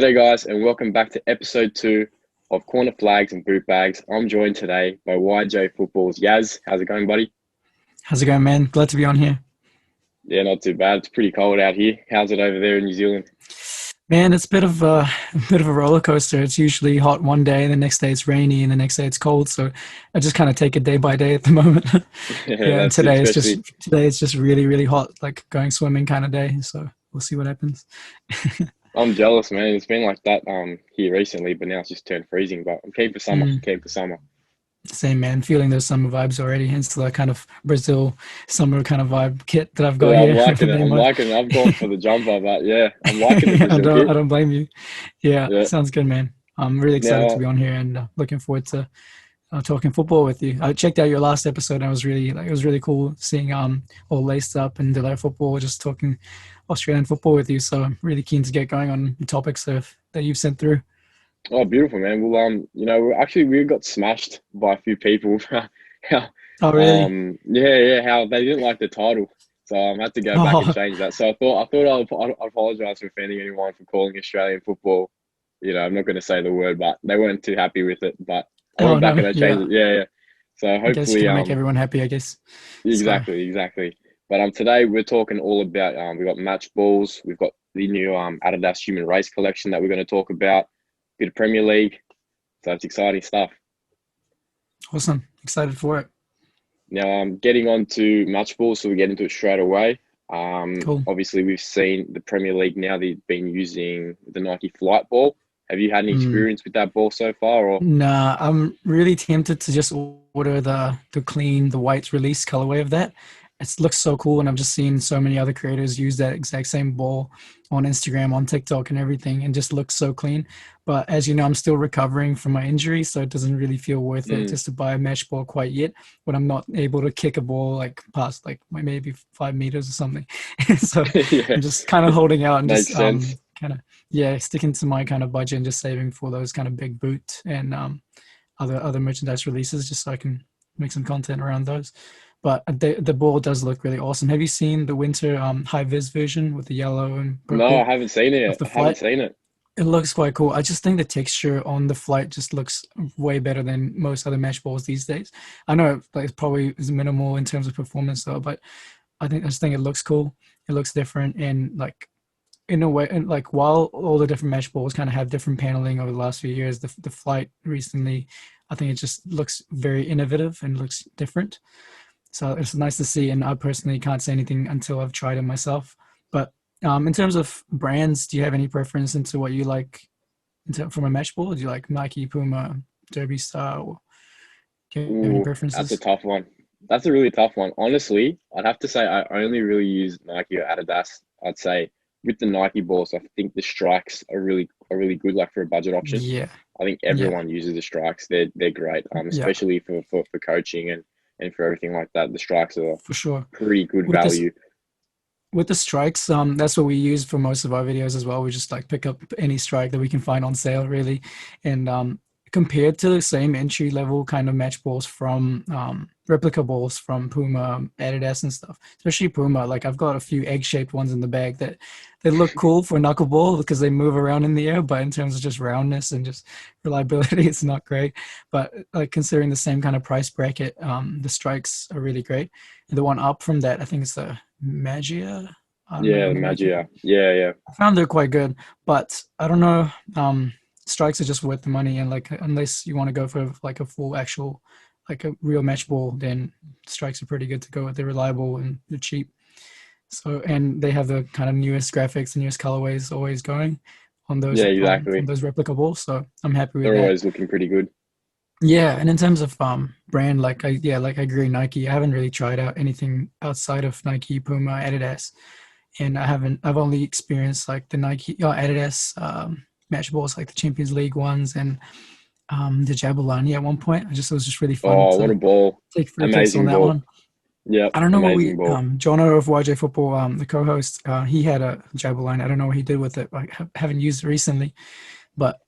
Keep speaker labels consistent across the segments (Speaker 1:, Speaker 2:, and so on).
Speaker 1: G'day guys and welcome back to episode 2 of Corner Flags and Boot Bags. I'm joined today by YJ Football's Yaz. How's it going, buddy?
Speaker 2: How's it going, man? Glad to be on here.
Speaker 1: Yeah, not too bad. It's pretty cold out here. How's it over there in New Zealand?
Speaker 2: Man, it's a bit of a roller coaster. It's usually hot one day, and the next day it's rainy, and the next day it's cold. So I just kind of take it day by day at the moment.
Speaker 1: Yeah,
Speaker 2: Yeah, and
Speaker 1: that's it, especially.
Speaker 2: today it's just really, really hot, like going swimming kind of day. So we'll see what happens.
Speaker 1: I'm jealous, man. It's been like that here recently, but now it's just turned freezing. But I'm keen for summer.
Speaker 2: Mm,
Speaker 1: Keen for summer.
Speaker 2: same, man. Feeling those summer vibes already. Hence the kind of Brazil summer kind of vibe kit that I've got
Speaker 1: Yeah, I'm
Speaker 2: here.
Speaker 1: liking it.
Speaker 2: Pretty
Speaker 1: I'm
Speaker 2: much.
Speaker 1: liking it. I've gone for the jumper, but yeah, I'm liking the
Speaker 2: I
Speaker 1: Brazil
Speaker 2: don't, I
Speaker 1: kit.
Speaker 2: don't blame you. Yeah,
Speaker 1: Yeah.
Speaker 2: sounds good, man. I'm really excited to
Speaker 1: Now,
Speaker 2: be on here and looking forward to talking football with you. I checked out your last episode and it was really cool seeing all laced up and Delay football, just talking Australian football with you. So I'm really keen to get going on the topics that you've sent through.
Speaker 1: oh, beautiful, man. Well, we got smashed by a few people. How,
Speaker 2: Oh really?
Speaker 1: yeah, how they didn't like the title, so I had to go back and
Speaker 2: Oh,
Speaker 1: change that. So I'd apologise for offending anyone for calling Australian football. I'm not going to say the word, but they weren't too happy with it. But I
Speaker 2: oh
Speaker 1: went back
Speaker 2: no,
Speaker 1: and I changed
Speaker 2: yeah.
Speaker 1: it. Yeah, yeah. So
Speaker 2: I guess you
Speaker 1: hopefully,
Speaker 2: gotta make everyone happy, I guess. So
Speaker 1: exactly. But today we're talking all about we've got match balls, we've got the new Adidas Human Race collection that we're going to talk about, bit of Premier League. So it's exciting stuff.
Speaker 2: awesome. Excited for it.
Speaker 1: Now, getting on to match balls, so we get into it straight away.
Speaker 2: Cool.
Speaker 1: Obviously, we've seen the Premier League now. They've been using the Nike Flight Ball. Have you had any
Speaker 2: Mm.
Speaker 1: experience with that ball so far? Or
Speaker 2: Nah, I'm really tempted to just order the white release colorway of that. It looks so cool, and I've just seen so many other creators use that exact same ball on Instagram, on TikTok, and everything, and just looks so clean. But as you know, I'm still recovering from my injury, so it doesn't really feel worth it
Speaker 1: mm,
Speaker 2: just to buy a mesh ball quite yet. When I'm not able to kick a ball like past like maybe 5 meters or something, so
Speaker 1: yeah,
Speaker 2: I'm just kind of holding out and just
Speaker 1: makes sense.
Speaker 2: kind of yeah sticking to my kind of budget and just saving for those kind of big boot and other merchandise releases just so I can make some content around those. But the ball does look really awesome. Have you seen the winter high vis version with the yellow and
Speaker 1: No, I
Speaker 2: purple
Speaker 1: haven't seen it
Speaker 2: of
Speaker 1: yet.
Speaker 2: the
Speaker 1: I haven't
Speaker 2: flight?
Speaker 1: seen it.
Speaker 2: It looks quite cool. I just think the texture on the flight just looks way better than most other mesh balls these days. I know like it probably is minimal in terms of performance though, but I just think it looks cool. It looks different and like in a way, and like while all the different mesh balls kind of have different paneling over the last few years, the flight recently, I think it just looks very innovative and looks different. So it's nice to see. And I personally can't say anything until I've tried it myself. But in terms of brands, do you have any preference into what you like from a mesh ball? Do you like Nike, Puma, Derby style? Do you have any
Speaker 1: Ooh, that's a
Speaker 2: preferences?
Speaker 1: tough one. That's a really tough one. Honestly, I'd have to say I only really use Nike or Adidas. I'd say with the Nike balls, I think the strikes are really good, like for a budget option.
Speaker 2: Yeah,
Speaker 1: I think
Speaker 2: yeah,
Speaker 1: everyone uses the strikes. They're great,
Speaker 2: yeah,
Speaker 1: especially for coaching and for everything like that. The strikes are
Speaker 2: for sure.
Speaker 1: pretty good
Speaker 2: With this
Speaker 1: value.
Speaker 2: with the strikes, that's what we use for most of our videos as well. We just like pick up any strike that we can find on sale, really. And compared to the same entry level kind of match balls from replica balls from Puma, Adidas, and stuff, especially Puma, like I've got a few egg shaped ones in the bag that they look cool for knuckleball because they move around in the air, but in terms of just roundness and just reliability, it's not great. But like considering the same kind of price bracket, the strikes are really great. And the one up from that, I think it's the Magia. I don't know
Speaker 1: Yeah,
Speaker 2: how
Speaker 1: the
Speaker 2: to make it.
Speaker 1: Magia. Yeah.
Speaker 2: I found they're quite good, but I don't know. Strikes are just worth the money, and like unless you want to go for like a full actual, like a real match ball, then strikes are pretty good to go with. They're reliable and they're cheap. So and they have the kind of newest graphics and newest colorways always going
Speaker 1: Yeah,
Speaker 2: on
Speaker 1: exactly.
Speaker 2: those replica balls. So I'm happy with
Speaker 1: They're
Speaker 2: that.
Speaker 1: always looking pretty good.
Speaker 2: Yeah, and in terms of brand, like I agree, Nike. I haven't really tried out anything outside of Nike, Puma, Adidas, and I've only experienced like the Nike, Adidas match balls, like the Champions League ones, and the Jabulani at one point. It was just really fun
Speaker 1: Oh, what a
Speaker 2: to
Speaker 1: ball.
Speaker 2: take free kicks on
Speaker 1: Amazing
Speaker 2: that
Speaker 1: ball.
Speaker 2: one.
Speaker 1: Yep,
Speaker 2: I don't know what
Speaker 1: amazing
Speaker 2: we
Speaker 1: ball.
Speaker 2: Jono of YJ Football, the co-host, he had a Jabulani. I don't know what he did with it. Haven't used it recently, but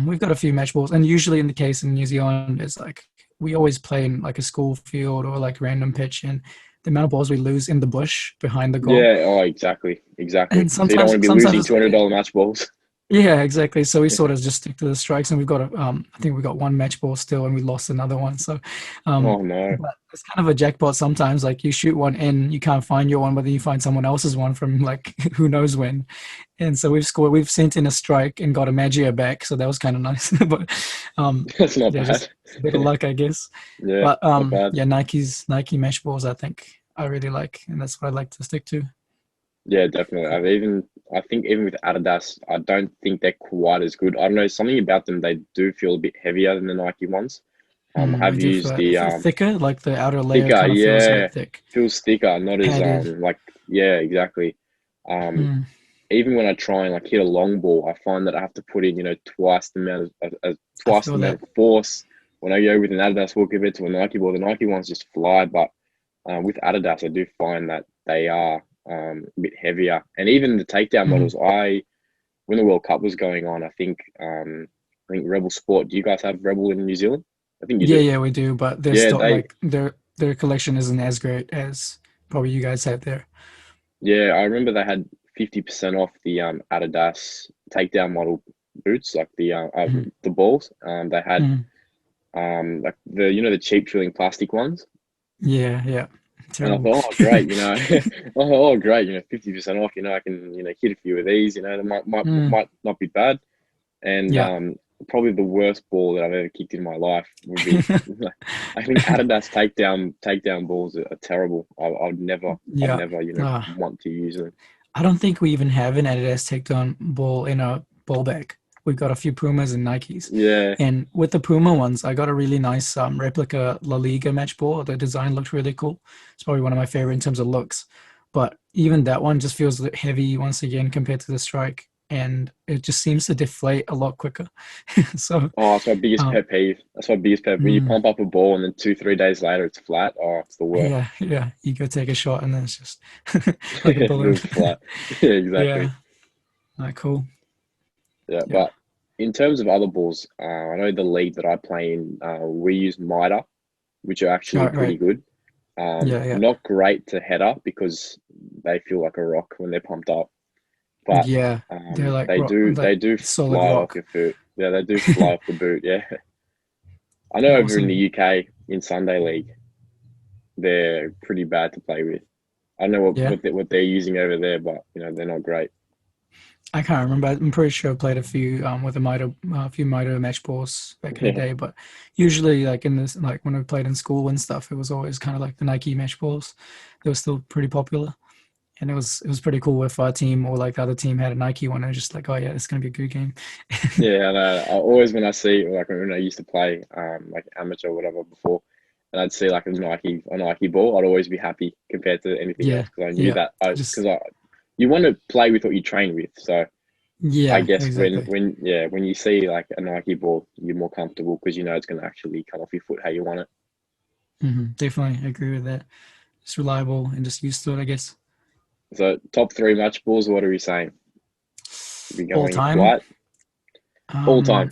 Speaker 2: we've got a few match balls, and usually in the case in New Zealand, it's like we always play in like a school field or like random pitch, and the amount of balls we lose in the bush behind the goal,
Speaker 1: Yeah, oh, exactly.
Speaker 2: and
Speaker 1: So you don't want to be
Speaker 2: sometimes
Speaker 1: losing
Speaker 2: it's like
Speaker 1: $200 match balls.
Speaker 2: Yeah, exactly. So we sort of just stick to the strikes, and we've got I think we got one match ball still, and we lost another one. So,
Speaker 1: Oh no.
Speaker 2: but it's kind of a jackpot sometimes. Like you shoot one in, you can't find your one, but then you find someone else's one from like who knows when. And so we've sent in a strike and got a Magia back, so that was kind of nice. But
Speaker 1: That's not
Speaker 2: yeah,
Speaker 1: bad.
Speaker 2: just a bit of luck, I guess.
Speaker 1: Yeah,
Speaker 2: But
Speaker 1: not bad.
Speaker 2: yeah, Nike mesh balls, I think I really like, and that's what I like to stick to.
Speaker 1: Yeah, definitely. I think even with Adidas, I don't think they're quite as good. I don't know, something about them, they do feel a bit heavier than the Nike ones.
Speaker 2: They
Speaker 1: I've
Speaker 2: do
Speaker 1: used
Speaker 2: feel
Speaker 1: the
Speaker 2: thicker, like the outer layer
Speaker 1: thicker,
Speaker 2: kind of feels very
Speaker 1: yeah,
Speaker 2: thick,
Speaker 1: feels thicker, not as
Speaker 2: padded.
Speaker 1: like yeah, exactly. Um,
Speaker 2: Mm,
Speaker 1: Even when I try and like hit a long ball, I find that I have to put in, twice the amount of
Speaker 2: I
Speaker 1: twice the
Speaker 2: feel
Speaker 1: amount
Speaker 2: that.
Speaker 1: of force when I go with an Adidas ball compared to a Nike ball. The Nike ones just fly, but with Adidas, I do find that they are a bit heavier. And even the takedown
Speaker 2: Mhm.
Speaker 1: models, when the World Cup was going on, I think Rebel Sport. Do you guys have Rebel in New Zealand? I think you
Speaker 2: Yeah,
Speaker 1: do.
Speaker 2: yeah, we do, but they're
Speaker 1: Yeah,
Speaker 2: still
Speaker 1: they
Speaker 2: like their collection isn't as great as probably you guys have there.
Speaker 1: yeah, I remember they had 50% off the Adidas takedown model boots, like
Speaker 2: Mhm.
Speaker 1: the balls. They had
Speaker 2: Mhm.
Speaker 1: like the cheap drilling plastic ones.
Speaker 2: Yeah, yeah,
Speaker 1: And I
Speaker 2: terrible.
Speaker 1: thought, oh great, oh great, 50% off, I can, hit a few of these, that
Speaker 2: Mm,
Speaker 1: might not be bad. And
Speaker 2: yeah.
Speaker 1: probably the worst ball that I've ever kicked in my life would be, I think Adidas takedown balls are terrible. I'd
Speaker 2: Yeah.
Speaker 1: never,
Speaker 2: Uh,
Speaker 1: want to use them.
Speaker 2: I don't think we even have an Adidas takedown ball in a ball bag. We've got a few Pumas and Nikes.
Speaker 1: Yeah,
Speaker 2: And with the Puma ones, I got a really nice replica La Liga match ball. The design looked really cool. It's probably one of my favorite in terms of looks. But even that one just feels a bit heavy once again compared to the Strike. And it just seems to deflate a lot quicker. So,
Speaker 1: oh, that's my biggest
Speaker 2: um,
Speaker 1: pet peeve. That's my biggest pet. When you
Speaker 2: mm,
Speaker 1: pump up a ball and then 2, 3 days later it's flat. Oh, it's the worst.
Speaker 2: yeah, yeah, you go take a shot and then it's just like a
Speaker 1: It
Speaker 2: balloon.
Speaker 1: feels flat. Yeah, exactly.
Speaker 2: Yeah, cool.
Speaker 1: Yeah,
Speaker 2: Yeah.
Speaker 1: but in terms of other balls, I know the league that I play in, we use Mida, which are
Speaker 2: All
Speaker 1: actually
Speaker 2: right,
Speaker 1: pretty
Speaker 2: right.
Speaker 1: good.
Speaker 2: Yeah, yeah.
Speaker 1: Not great to head up because they feel like a rock when they're pumped up, but
Speaker 2: Yeah, they're like
Speaker 1: they
Speaker 2: rock,
Speaker 1: do
Speaker 2: like
Speaker 1: they do
Speaker 2: solid
Speaker 1: fly off
Speaker 2: rock.
Speaker 1: your foot. Yeah, they do fly off the boot. Yeah, I know over in the
Speaker 2: Awesome.
Speaker 1: UK in Sunday League, they're pretty bad to play with. I don't know
Speaker 2: Yeah,
Speaker 1: what they're using over there, but they're not great.
Speaker 2: I can't remember. I'm pretty sure I played a few with a few Mitre match balls back in the
Speaker 1: Yeah,
Speaker 2: day, but usually like in this, like when we played in school and stuff, it was always kind of like the Nike match balls. They were still pretty popular, and it was pretty cool if our team or like the other team had a Nike one. And just like, oh yeah, it's gonna be a good game.
Speaker 1: yeah. And I always when I see like when I used to play like amateur or whatever before, and I'd see like a Nike ball, I'd always be happy compared to anything else
Speaker 2: Yeah,
Speaker 1: because I knew
Speaker 2: yeah,
Speaker 1: that
Speaker 2: just
Speaker 1: you want to play with what you train with. So I
Speaker 2: yeah,
Speaker 1: guess
Speaker 2: exactly.
Speaker 1: when you see like a Nike ball, you're more comfortable because you know it's going to actually come off your foot how you want it.
Speaker 2: Definitely agree with that. It's reliable and just used to it, I guess.
Speaker 1: So top three match balls. What are we saying? Are we
Speaker 2: All
Speaker 1: going
Speaker 2: time.
Speaker 1: flight all time.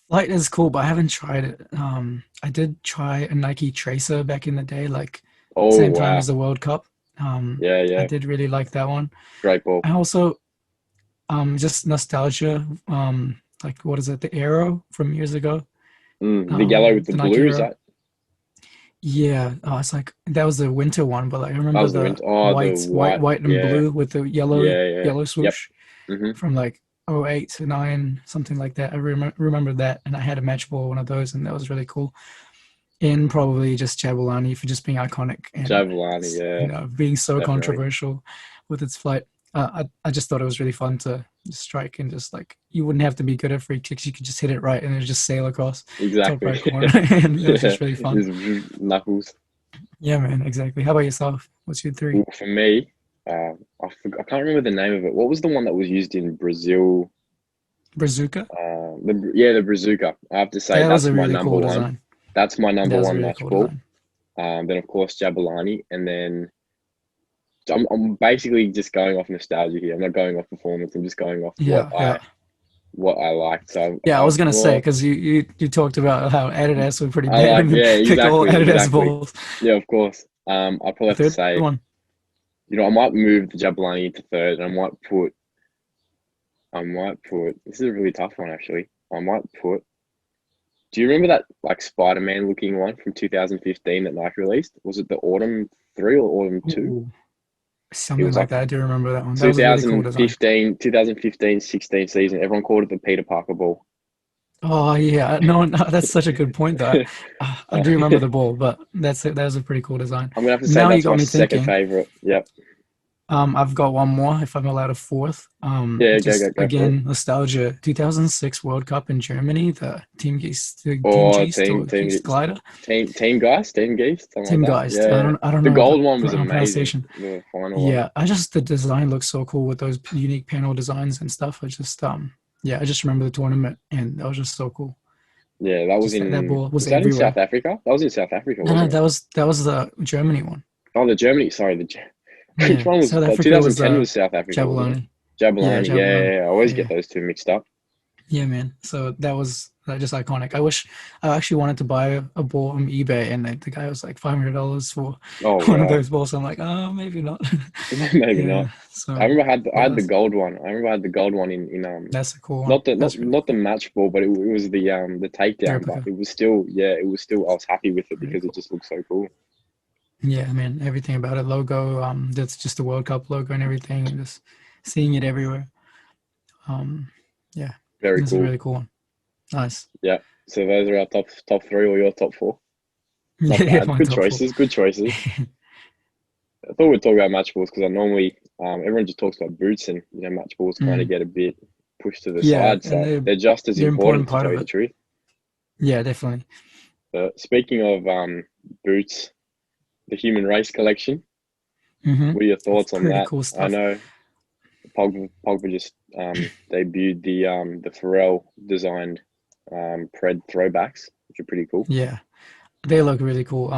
Speaker 2: Flight is cool, but I haven't tried it. I did try a Nike Tracer back in the day, like
Speaker 1: Oh
Speaker 2: same time as
Speaker 1: wow,
Speaker 2: the World Cup.
Speaker 1: yeah,
Speaker 2: I
Speaker 1: yeah,
Speaker 2: did really like that one.
Speaker 1: great ball.
Speaker 2: I also just nostalgia. Like what is it? The Arrow from years ago.
Speaker 1: The yellow with the
Speaker 2: The Nike
Speaker 1: blue is
Speaker 2: Arrow.
Speaker 1: that?
Speaker 2: Yeah, it's like that was the winter one, but like, I
Speaker 1: That
Speaker 2: remember
Speaker 1: was the
Speaker 2: the
Speaker 1: winter. Oh, the white.
Speaker 2: white and
Speaker 1: Yeah,
Speaker 2: blue with the
Speaker 1: yeah, yeah.
Speaker 2: yellow
Speaker 1: Yep.
Speaker 2: swoosh
Speaker 1: hmm
Speaker 2: from like '08 to 9, something like that. I remember that, and I had a match ball, one of those, and that was really cool. And probably just Jabulani for just being iconic and
Speaker 1: Javelani.
Speaker 2: you
Speaker 1: Yeah,
Speaker 2: know being so
Speaker 1: definitely.
Speaker 2: controversial with its flight. I just thought it was really fun to just strike and just like you wouldn't have to be good at free kicks. You could just hit it right and it would just sail across top
Speaker 1: Exactly.
Speaker 2: right corner, and it was
Speaker 1: Yeah,
Speaker 2: just really fun.
Speaker 1: just knuckles.
Speaker 2: Yeah, man, exactly. How about yourself? What's your three?
Speaker 1: Ooh, for me, I can't remember the name of it. What was the one that was used in Brazil?
Speaker 2: Bazooka.
Speaker 1: The Brazuca. I have to say
Speaker 2: That was
Speaker 1: that's
Speaker 2: a
Speaker 1: my
Speaker 2: really
Speaker 1: number
Speaker 2: cool
Speaker 1: one.
Speaker 2: design.
Speaker 1: That's my number
Speaker 2: That was a
Speaker 1: one
Speaker 2: really
Speaker 1: match
Speaker 2: cool
Speaker 1: ball.
Speaker 2: design.
Speaker 1: Then of course Jabulani, and then I'm basically just going off nostalgia here. I'm not going off performance. I'm just going off
Speaker 2: Yeah, yeah.
Speaker 1: what I liked. So
Speaker 2: Yeah, I was gonna say
Speaker 1: well,
Speaker 2: because you talked about how Adidas were pretty
Speaker 1: I
Speaker 2: bad
Speaker 1: like
Speaker 2: and then
Speaker 1: yeah,
Speaker 2: pick all Adidas
Speaker 1: exactly.
Speaker 2: balls.
Speaker 1: Yeah, of course. I probably
Speaker 2: The
Speaker 1: have to
Speaker 2: third
Speaker 1: say,
Speaker 2: one.
Speaker 1: I might move the Jabulani into third, and I might put I might put. This is a really tough one, actually. I might put. Do you remember that like Spider-Man looking one from 2015 that Nike released? Was it the Autumn 3 or Autumn 2?
Speaker 2: Ooh,
Speaker 1: It
Speaker 2: something
Speaker 1: was
Speaker 2: like
Speaker 1: like
Speaker 2: that. I do remember that one. That was a really cool design.
Speaker 1: 2015, 16 season. Everyone called it the Peter Parker ball.
Speaker 2: Oh yeah, no, no, that's such a good point. Though I do remember the
Speaker 1: I'm
Speaker 2: ball, but that was a pretty cool design.
Speaker 1: gonna have to say
Speaker 2: Now you
Speaker 1: that's
Speaker 2: got
Speaker 1: my
Speaker 2: me
Speaker 1: second
Speaker 2: thinking.
Speaker 1: favorite. Yep.
Speaker 2: I've got one more if I'm allowed a fourth.
Speaker 1: Yeah,
Speaker 2: Just
Speaker 1: go for it.
Speaker 2: again, nostalgia. 2006 World Cup in Germany, the Team
Speaker 1: Or
Speaker 2: Geist or Geist Glider.
Speaker 1: Team Geist, something
Speaker 2: Team
Speaker 1: like that.
Speaker 2: Geist.
Speaker 1: Yeah.
Speaker 2: I don't
Speaker 1: The
Speaker 2: know the
Speaker 1: gold one was amazing.
Speaker 2: pronunciation.
Speaker 1: The final one.
Speaker 2: Yeah, the design looks so cool with those unique panel designs and stuff. I just remember the tournament and that was just so cool.
Speaker 1: Yeah, that was
Speaker 2: Just that
Speaker 1: in.
Speaker 2: ball was
Speaker 1: Was that in South
Speaker 2: everywhere.
Speaker 1: Africa? That was in South Africa,
Speaker 2: No, no,
Speaker 1: wasn't it?
Speaker 2: that was the Germany one.
Speaker 1: Oh, the Germany. Sorry, which
Speaker 2: Yeah,
Speaker 1: one was?
Speaker 2: South
Speaker 1: Like
Speaker 2: Africa was
Speaker 1: 2010 was South Africa, wasn't it?
Speaker 2: Jabulani. Yeah,
Speaker 1: Jabulani. Yeah,
Speaker 2: Jabulani.
Speaker 1: I always get
Speaker 2: Yeah,
Speaker 1: those two mixed up.
Speaker 2: yeah, man. So that was just iconic. I actually wanted to buy a ball from eBay, and the guy was like $500 for
Speaker 1: Oh
Speaker 2: one of
Speaker 1: wow.
Speaker 2: those balls. I'm like, oh, maybe not.
Speaker 1: Maybe not.
Speaker 2: Yeah.
Speaker 1: I
Speaker 2: So
Speaker 1: remember I
Speaker 2: yeah,
Speaker 1: had the gold one. I remember I had the gold one in
Speaker 2: that's a cool one.
Speaker 1: not the
Speaker 2: That's really
Speaker 1: not the
Speaker 2: cool.
Speaker 1: match ball, but it was the
Speaker 2: The
Speaker 1: takedown. But
Speaker 2: replica.
Speaker 1: it was still it was still I was happy with it
Speaker 2: Really
Speaker 1: because it
Speaker 2: cool.
Speaker 1: just looked so cool.
Speaker 2: Yeah, man. Everything about it. Logo. That's just the World Cup logo and everything, and just seeing it everywhere. Um, yeah,
Speaker 1: Very
Speaker 2: that's a
Speaker 1: cool.
Speaker 2: really cool one. Nice.
Speaker 1: Yeah. So those are our top three or your top four. Not
Speaker 2: Yeah,
Speaker 1: bad.
Speaker 2: my
Speaker 1: Good
Speaker 2: top four.
Speaker 1: choices. Good choices. I thought we'd talk about match balls because I normally everyone just talks about boots and match balls kind of
Speaker 2: Mm.
Speaker 1: get a bit pushed to the
Speaker 2: Yeah,
Speaker 1: side.
Speaker 2: and
Speaker 1: So they're just as
Speaker 2: they're an important
Speaker 1: important to
Speaker 2: part
Speaker 1: tell
Speaker 2: of
Speaker 1: you the
Speaker 2: it.
Speaker 1: truth.
Speaker 2: Yeah, definitely.
Speaker 1: But speaking of boots, the Human Race collection.
Speaker 2: Mm-hmm.
Speaker 1: What are your thoughts on
Speaker 2: Pretty
Speaker 1: that?
Speaker 2: cool
Speaker 1: I
Speaker 2: stuff.
Speaker 1: know Pogba just debuted the Pharrell designed Pred throwbacks, which are pretty cool.
Speaker 2: Yeah, they look really cool.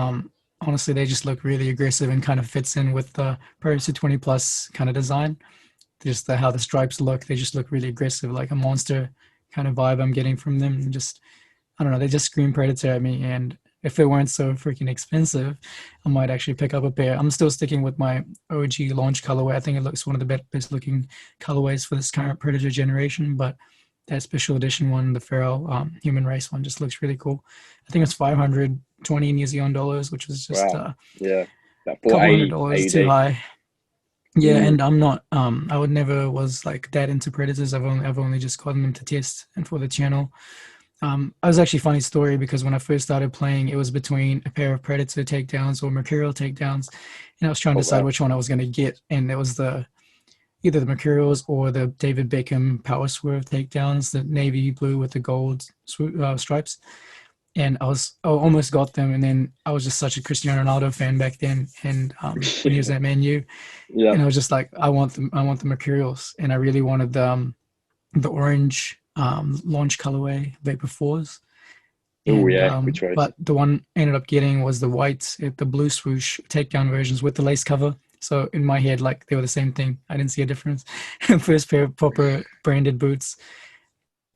Speaker 2: Honestly, they just look really aggressive and kind of fits in with the Predator 20 plus kind of design. Just how the stripes look, they just look really aggressive, like a monster kind of vibe I'm getting from them. And just I don't know, they just scream Predator at me. And if they weren't so freaking expensive, I might actually pick up a pair. I'm still sticking with my OG launch colorway. I think it looks one of the best looking colorways for this current Predator generation. But that special edition one, the Feral Human Race one, just looks really cool. I think it's 520 New Zealand dollars, which was just
Speaker 1: Wow.
Speaker 2: a
Speaker 1: Yeah. That
Speaker 2: couple hundred
Speaker 1: 480
Speaker 2: dollars too
Speaker 1: AUD.
Speaker 2: high. Yeah,
Speaker 1: Mm,
Speaker 2: and I'm not. I would never was like that into Predators. I've only just gotten them to test and for the channel. I was actually a funny story because when I first started playing, it was between a pair of Predator takedowns or Mercurial takedowns, and I was trying to
Speaker 1: oh
Speaker 2: decide
Speaker 1: wow.
Speaker 2: which one I was going to get, and it was the either the Mercurials or the David Beckham Power Swerve takedowns, the navy blue with the gold stripes. And I almost got them, and then I was just such a Cristiano Ronaldo fan back then, and when he was at Man U,
Speaker 1: Yeah.
Speaker 2: and I was just like, I want the Mercurials, and I really wanted the orange launch colorway Vapor Fours,
Speaker 1: Oh
Speaker 2: and
Speaker 1: yeah. Good choice.
Speaker 2: but the one I ended up getting was the white, the blue swoosh takedown versions with the lace cover. So in my head, like they were the same thing. I didn't see a difference. First pair of proper branded boots.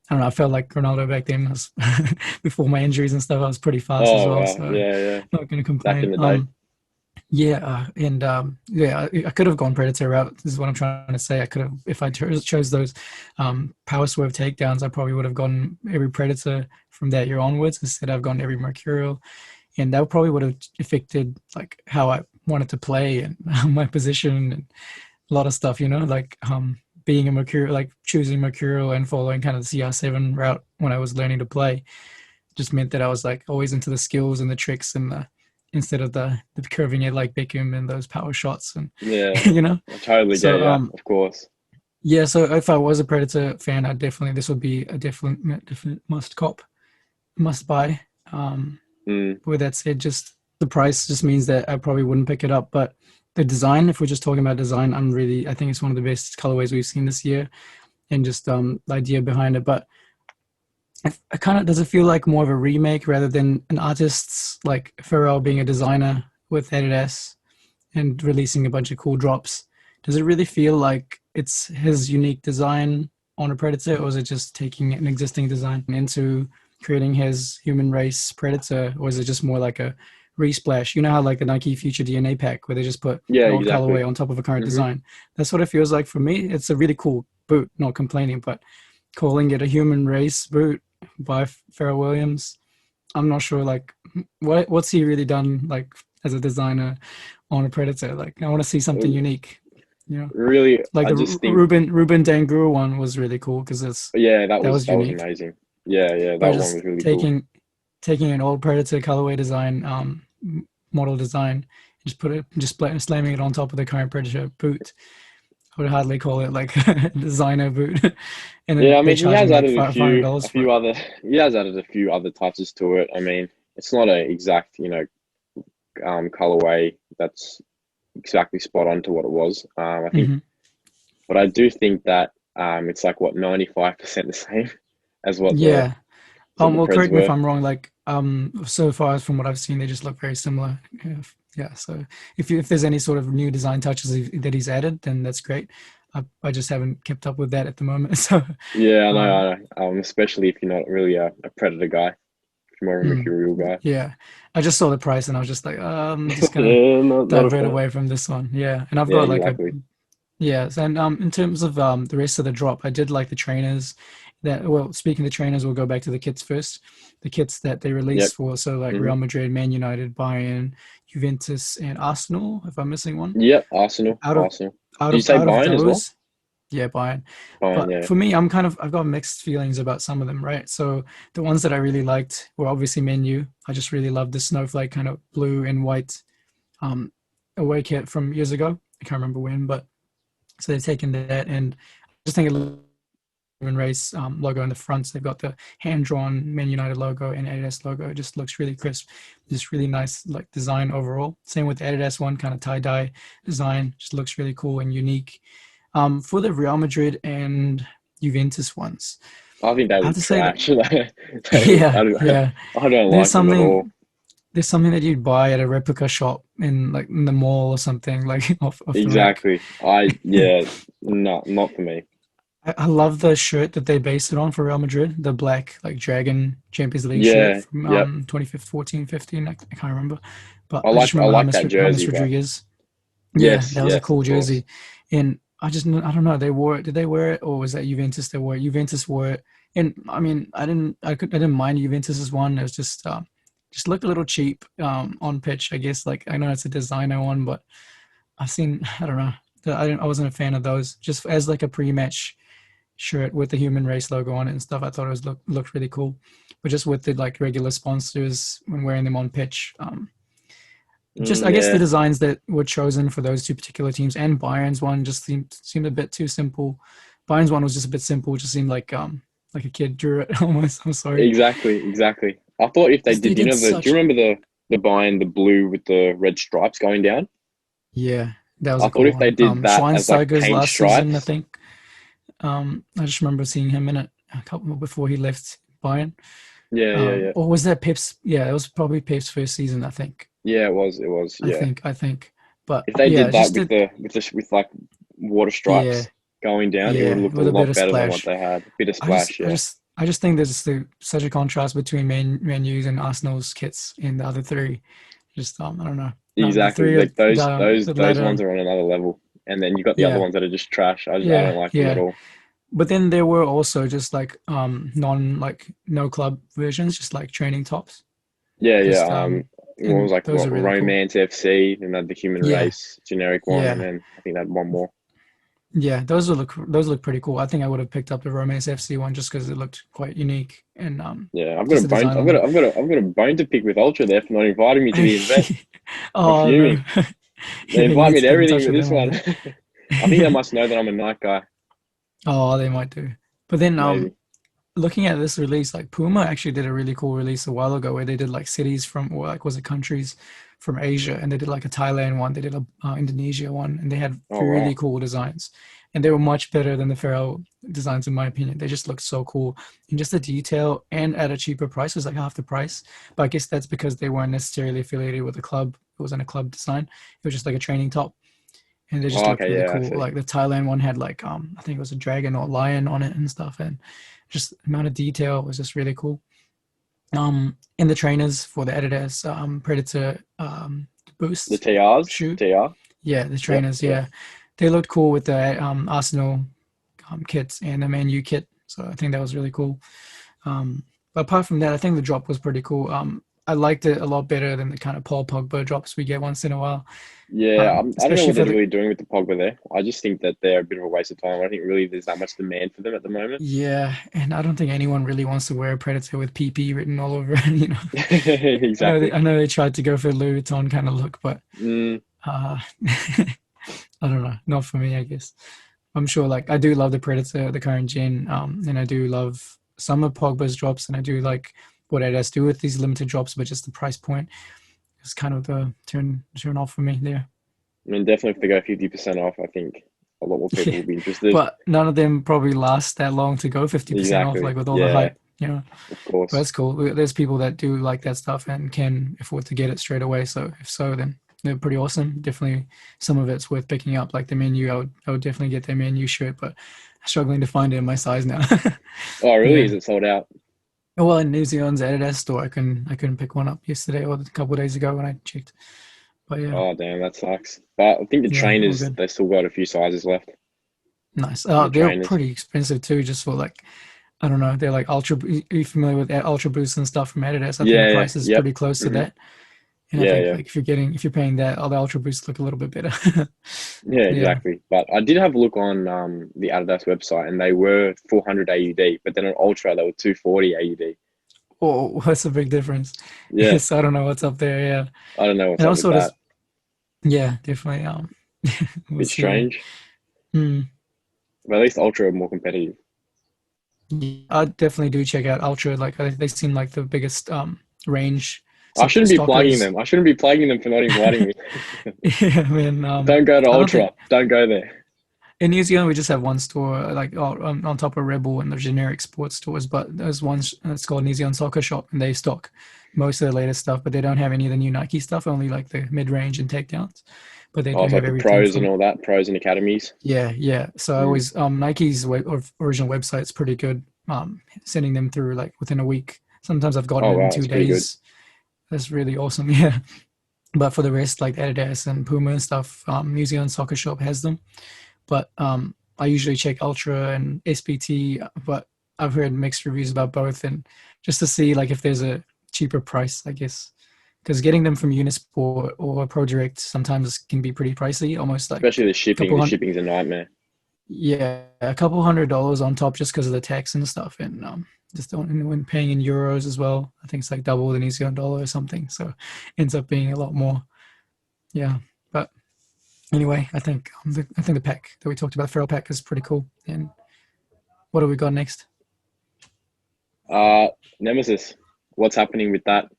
Speaker 2: I don't know. I felt like Ronaldo back then. I was before my injuries and stuff. I was pretty fast as
Speaker 1: Oh
Speaker 2: well,
Speaker 1: wow.
Speaker 2: so
Speaker 1: Yeah, yeah.
Speaker 2: not going to
Speaker 1: Back in
Speaker 2: complain.
Speaker 1: the day.
Speaker 2: Yeah, and yeah, I could have gone Predator route. This is what I'm trying to say. I could have, if I chose those power swerve takedowns, I probably would have gone every Predator from that year onwards. Instead, I've gone every Mercurial, and that probably would have affected like how I wanted to play and my position and a lot of stuff. Like being a Mercurial, like choosing Mercurial and following kind of the CR7 route when I was learning to play just meant that I was like always into the skills and the tricks and the instead of the curving it like Beckham and those power shots and
Speaker 1: Yeah.
Speaker 2: you know.
Speaker 1: I totally get
Speaker 2: So
Speaker 1: ya. Of course.
Speaker 2: yeah, so if I was a Predator fan, I definitely this would be a definite must cop, must buy. Um
Speaker 1: Mm,
Speaker 2: with that said, just the price just means that I probably wouldn't pick it up. But the design, if we're just talking about design, I think it's one of the best colorways we've seen this year and just the idea behind it. But I kind of does it feel like more of a remake rather than an artist's like Pharrell being a designer with Adidas and releasing a bunch of cool drops? Does it really feel like it's his unique design on a Predator, or is it just taking an existing design into creating his human race Predator, or is it just more like a resplash. You know how like the Nike Future DNA pack where they just put
Speaker 1: Yeah,
Speaker 2: an old
Speaker 1: exactly.
Speaker 2: colorway on top of a current
Speaker 1: Hmm.
Speaker 2: design. That's what it feels like for me. It's a really cool boot. Not complaining, but calling it a human race boot by Pharrell Williams, I'm not sure like what's he really done like as a designer on a Predator. Like I want to see something unique. You know,
Speaker 1: Really,
Speaker 2: like
Speaker 1: I
Speaker 2: the
Speaker 1: just think,
Speaker 2: Ruben Dangur one was really cool because it's
Speaker 1: yeah,
Speaker 2: that was
Speaker 1: that was
Speaker 2: unique.
Speaker 1: amazing. Yeah, yeah,
Speaker 2: But
Speaker 1: that one
Speaker 2: just
Speaker 1: was really cool.
Speaker 2: taking an old Predator colorway design, model design, just slamming it on top of the current Predator boot. I would hardly call it like a designer boot, and
Speaker 1: Yeah,
Speaker 2: then
Speaker 1: I
Speaker 2: they're
Speaker 1: mean, he has
Speaker 2: charging like
Speaker 1: added
Speaker 2: $500
Speaker 1: a
Speaker 2: for
Speaker 1: few
Speaker 2: it.
Speaker 1: other, he has added a few other touches to it. I mean, it's not a exact, colorway that's exactly spot on to what it was. I think,
Speaker 2: Hmm.
Speaker 1: but I do think that it's like what 95% the same
Speaker 2: Yeah.
Speaker 1: as what the
Speaker 2: Well,
Speaker 1: Preds
Speaker 2: correct me if
Speaker 1: were.
Speaker 2: I'm wrong. Like, so far from what I've seen, they just look very similar. Yeah. So if there's any sort of new design touches that he's added, then that's great. I just haven't kept up with that at the moment. So,
Speaker 1: Yeah, I know,
Speaker 2: um,
Speaker 1: I know. Especially if you're not really a Predator guy, if you're more of a
Speaker 2: mm,
Speaker 1: Mercurial guy.
Speaker 2: yeah, I just saw the price and I was just like, I'm just gonna
Speaker 1: Yeah, not a
Speaker 2: divert
Speaker 1: fan.
Speaker 2: away from this one. Yeah, and I've
Speaker 1: Yeah,
Speaker 2: got like a
Speaker 1: exactly.
Speaker 2: yes, and in terms of the rest of the drop, I did like the trainers. That well, speaking of the trainers, we'll go back to the kits first. The kits that they
Speaker 1: Yep.
Speaker 2: released for so like
Speaker 1: Hmm.
Speaker 2: Real Madrid, Man United, Bayern, Juventus, and Arsenal. If I'm missing one,
Speaker 1: Yep. Arsenal.
Speaker 2: out of
Speaker 1: Arsenal. Did you say
Speaker 2: out of
Speaker 1: Bayern as well?
Speaker 2: those, yeah, Bayern.
Speaker 1: Bayern.
Speaker 2: But
Speaker 1: Yeah.
Speaker 2: for me, I've got mixed feelings about some of them, right? So the ones that I really liked were obviously Man U. I just really loved the snowflake kind of blue and white um, away kit from years ago. I can't remember when, but so they've taken that and I just think it looks human race logo in the front. So they've got the hand drawn Man United logo and Adidas logo. It just looks really crisp, just really nice like design overall. Same with the Adidas one, kind of tie dye design. Just looks really cool and unique. For the Real Madrid and Juventus ones,
Speaker 1: I think they
Speaker 2: I have
Speaker 1: look
Speaker 2: to say that
Speaker 1: trash. They look,
Speaker 2: yeah, yeah.
Speaker 1: I don't
Speaker 2: There's
Speaker 1: like them at all.
Speaker 2: something there's something that you'd buy at a replica shop in like in the mall or something like off the rack.
Speaker 1: Exactly. Not for me.
Speaker 2: I love the shirt that they based it on for Real Madrid, the black like Dragon Champions League shirt
Speaker 1: Yeah.
Speaker 2: from
Speaker 1: Yep.
Speaker 2: 2014, 15. I can't remember, but I just
Speaker 1: I
Speaker 2: remember
Speaker 1: like that
Speaker 2: James
Speaker 1: jersey, but
Speaker 2: Rodriguez. Yeah,
Speaker 1: yes,
Speaker 2: that was a
Speaker 1: yes, of
Speaker 2: cool
Speaker 1: course.
Speaker 2: jersey, and I don't know. They wore it. Did they wear it, or was that Juventus? They wore it. Juventus wore it, and I mean, I didn't mind Juventus's one. It was just looked a little cheap on pitch. I guess like I know it's a designer one, but I've seen I don't know. I wasn't a fan of those. Just as like a pre-match shirt with the human race logo on it and stuff. I thought it was looked really cool. But just with the like regular sponsors when wearing them on pitch, just I guess the
Speaker 1: Yeah.
Speaker 2: designs that were chosen for those two particular teams and Bayern's one just seemed a bit too simple. Bayern's one was just a bit simple. It just seemed like a kid drew it almost. I'm sorry.
Speaker 1: Exactly. Exactly. I thought if they
Speaker 2: Just they
Speaker 1: did,
Speaker 2: did
Speaker 1: do you
Speaker 2: such
Speaker 1: remember the Bayern, the blue with the red stripes going down?
Speaker 2: yeah, that was
Speaker 1: I
Speaker 2: a
Speaker 1: thought
Speaker 2: cool
Speaker 1: if they
Speaker 2: one.
Speaker 1: did that as like
Speaker 2: Schweinsteiger's
Speaker 1: paint
Speaker 2: last season, I
Speaker 1: stripes,
Speaker 2: think. I just remember seeing him in it a couple before he left Bayern.
Speaker 1: yeah, yeah, yeah,
Speaker 2: Or was that Pep's? Yeah, it was probably Pep's first season.
Speaker 1: yeah. It was, yeah.
Speaker 2: I think. But
Speaker 1: If they
Speaker 2: yeah,
Speaker 1: did that
Speaker 2: just did.
Speaker 1: with like water
Speaker 2: Yeah,
Speaker 1: stripes going down, it would have
Speaker 2: yeah,
Speaker 1: looked a
Speaker 2: with a bit
Speaker 1: lot
Speaker 2: of
Speaker 1: better than what
Speaker 2: splash.
Speaker 1: they had. A bit of splash, yeah.
Speaker 2: I just think there's such a contrast between Man U's and Arsenal's kits in the other three. Just I don't know. No, the
Speaker 1: Exactly.
Speaker 2: three
Speaker 1: Like
Speaker 2: the
Speaker 1: those ones
Speaker 2: latter.
Speaker 1: are on another level. And then you got the other
Speaker 2: Yeah,
Speaker 1: ones that are just trash. I don't
Speaker 2: yeah,
Speaker 1: like them at
Speaker 2: yeah.
Speaker 1: all.
Speaker 2: But then there were also just like non like no club versions, just like training tops.
Speaker 1: Yeah, yeah.
Speaker 2: Just
Speaker 1: What was
Speaker 2: and
Speaker 1: like
Speaker 2: those are really cool.
Speaker 1: Romance FC, and then the Human
Speaker 2: Yeah,
Speaker 1: Race generic one, and
Speaker 2: yeah.
Speaker 1: then I think they had one more.
Speaker 2: Yeah, those look pretty cool. I think I would have picked up the Romance FC one just because it looked quite unique and
Speaker 1: Yeah,
Speaker 2: just the design on them.
Speaker 1: I've got a bone to pick with Ultra there for not inviting me to the event. I'm
Speaker 2: Oh no,
Speaker 1: fuming. They
Speaker 2: yeah, you
Speaker 1: invite
Speaker 2: need
Speaker 1: me
Speaker 2: to
Speaker 1: to
Speaker 2: get in
Speaker 1: everything
Speaker 2: touch
Speaker 1: but
Speaker 2: with
Speaker 1: this
Speaker 2: them on
Speaker 1: one.
Speaker 2: that.
Speaker 1: I think they must know that I'm a night guy.
Speaker 2: Oh, they might do. But then
Speaker 1: Maybe.
Speaker 2: looking at this release, like Puma actually did a really cool release a while ago where they did like cities from or like was it countries from Asia and they did like a Thailand one, they did a Indonesia one, and they had
Speaker 1: Oh
Speaker 2: really
Speaker 1: wow.
Speaker 2: cool designs, and they were much better than the Pharrell designs in my opinion. They just looked so cool and just the detail and at a cheaper price was like half the price. But I guess that's because they weren't necessarily affiliated with a club. It wasn't a club design. It was just like a training top and they just
Speaker 1: Oh,
Speaker 2: looked
Speaker 1: okay,
Speaker 2: really
Speaker 1: yeah, I
Speaker 2: cool.
Speaker 1: see.
Speaker 2: Like the Thailand one had like I think it was a dragon or lion on it and stuff, and just the amount of detail was just really cool. In the trainers for the Adidas Predator
Speaker 1: The
Speaker 2: Boost
Speaker 1: TRs,
Speaker 2: shoe.
Speaker 1: TR.
Speaker 2: Yeah, the
Speaker 1: Yep,
Speaker 2: trainers.
Speaker 1: yep.
Speaker 2: Yeah, they looked cool with the Arsenal kits and the Man U kit. So I think that was really cool. But apart from that, I think the drop was pretty cool. I liked it a lot better than the kind of Paul Pogba drops we get once in a while.
Speaker 1: Yeah, I don't know
Speaker 2: Especially
Speaker 1: what
Speaker 2: for
Speaker 1: they're
Speaker 2: the
Speaker 1: really doing with the Pogba there. I just think that they're a bit of a waste of time. I don't think really there's that much demand for them at the moment.
Speaker 2: yeah, and I don't think anyone really wants to wear a Predator with PP written all over it.
Speaker 1: Exactly.
Speaker 2: I know they tried to go for a Louis Vuitton kind of look, but
Speaker 1: Mm,
Speaker 2: I don't know, not for me, I guess. I'm sure, like, I do love the Predator, the current gen, and I do love some of Pogba's drops, and I do like what Adidas do with these limited drops, but just the price point is kind of the turn off for me there.
Speaker 1: I mean, definitely if they go 50% off, I think a lot more people
Speaker 2: Yeah,
Speaker 1: will be interested.
Speaker 2: but none of them probably last that long to go 50% off,
Speaker 1: Exactly.
Speaker 2: like with all the
Speaker 1: Yeah,
Speaker 2: hype.
Speaker 1: of
Speaker 2: But
Speaker 1: course.
Speaker 2: that's cool. There's people that do like that stuff and can afford to get it straight away. So if so, then they're pretty awesome. Definitely, some of it's worth picking up. Like the menu, I would definitely get their menu shirt, but I'm struggling to find it in my size now.
Speaker 1: Oh, really? Is
Speaker 2: Yeah.
Speaker 1: it sold out?
Speaker 2: Well, in New Zealand's Adidas store, I couldn't pick one up yesterday or a couple of days ago when I checked. But yeah,
Speaker 1: Oh, damn, that sucks. But I think the
Speaker 2: yeah, all
Speaker 1: trainers,
Speaker 2: good.
Speaker 1: they still got a few sizes left
Speaker 2: Nice.
Speaker 1: in the
Speaker 2: They're
Speaker 1: trainers.
Speaker 2: pretty expensive too, just for like I don't know. They're like Ultra. Are you familiar with Ultra Boost and stuff from Adidas? I think the
Speaker 1: Yeah, yeah,
Speaker 2: price is
Speaker 1: yep.
Speaker 2: pretty close to
Speaker 1: Hmm.
Speaker 2: that. And I
Speaker 1: Yeah,
Speaker 2: think
Speaker 1: yeah.
Speaker 2: like if you're paying that, all the Ultra Boosts look a little bit better.
Speaker 1: Yeah,
Speaker 2: Yeah.
Speaker 1: exactly. But I did have a look on the Adidas website and they were 400 AUD, but then on Ultra they were 240 AUD.
Speaker 2: Oh, that's a big difference.
Speaker 1: Yeah,
Speaker 2: Yes, I don't know what's up there. Yeah,
Speaker 1: I don't know what's
Speaker 2: and
Speaker 1: up with
Speaker 2: also
Speaker 1: that.
Speaker 2: just yeah, definitely. We'll
Speaker 1: Bit
Speaker 2: see. Yeah.
Speaker 1: strange,
Speaker 2: Hmm.
Speaker 1: but at least Ultra are more competitive.
Speaker 2: Yeah, I definitely do check out Ultra. Like they seem like the biggest range
Speaker 1: I shouldn't be plugging
Speaker 2: stockers.
Speaker 1: them. I shouldn't be plugging them for not inviting me.
Speaker 2: Yeah, I mean,
Speaker 1: Don't go to
Speaker 2: I don't think
Speaker 1: Ultra. Don't go there.
Speaker 2: in New Zealand, we just have one store, like on top of Rebel and the generic sports stores. But there's one, it's called New Zealand Soccer Shop, and they stock most of the latest stuff, but they don't have any of the new Nike stuff, only like the mid range and takedowns. But they
Speaker 1: Oh,
Speaker 2: do
Speaker 1: it's
Speaker 2: have
Speaker 1: like the
Speaker 2: everything
Speaker 1: pros and
Speaker 2: from,
Speaker 1: all that, pros and academies.
Speaker 2: yeah, yeah. So I
Speaker 1: Mm.
Speaker 2: always, Nike's original website's pretty good, sending them through like within a week. Sometimes I've gotten
Speaker 1: Oh
Speaker 2: it in
Speaker 1: wow,
Speaker 2: two
Speaker 1: that's pretty good.
Speaker 2: days. That's really awesome. Yeah. But for the rest, like Adidas and Puma and stuff, New Zealand Soccer Shop has them. But I usually check Ultra and SBT, but I've heard mixed reviews about both, and just to see like if there's a cheaper price, I guess, because getting them from Unisport or ProDirect sometimes can be pretty pricey, almost like
Speaker 1: Especially the
Speaker 2: a
Speaker 1: shipping.
Speaker 2: couple
Speaker 1: The
Speaker 2: hundred,
Speaker 1: shipping's a nightmare.
Speaker 2: yeah, a couple $100 on top just because of the tax and stuff, and just don't, and when paying in euros as well, I think it's like double the New Zealand dollar or something, so ends up being a lot more. Yeah, but anyway, I think the pack that we talked about, the Feral pack, is pretty cool. And what do we got next?
Speaker 1: Uh, Nemesis. What's happening with that?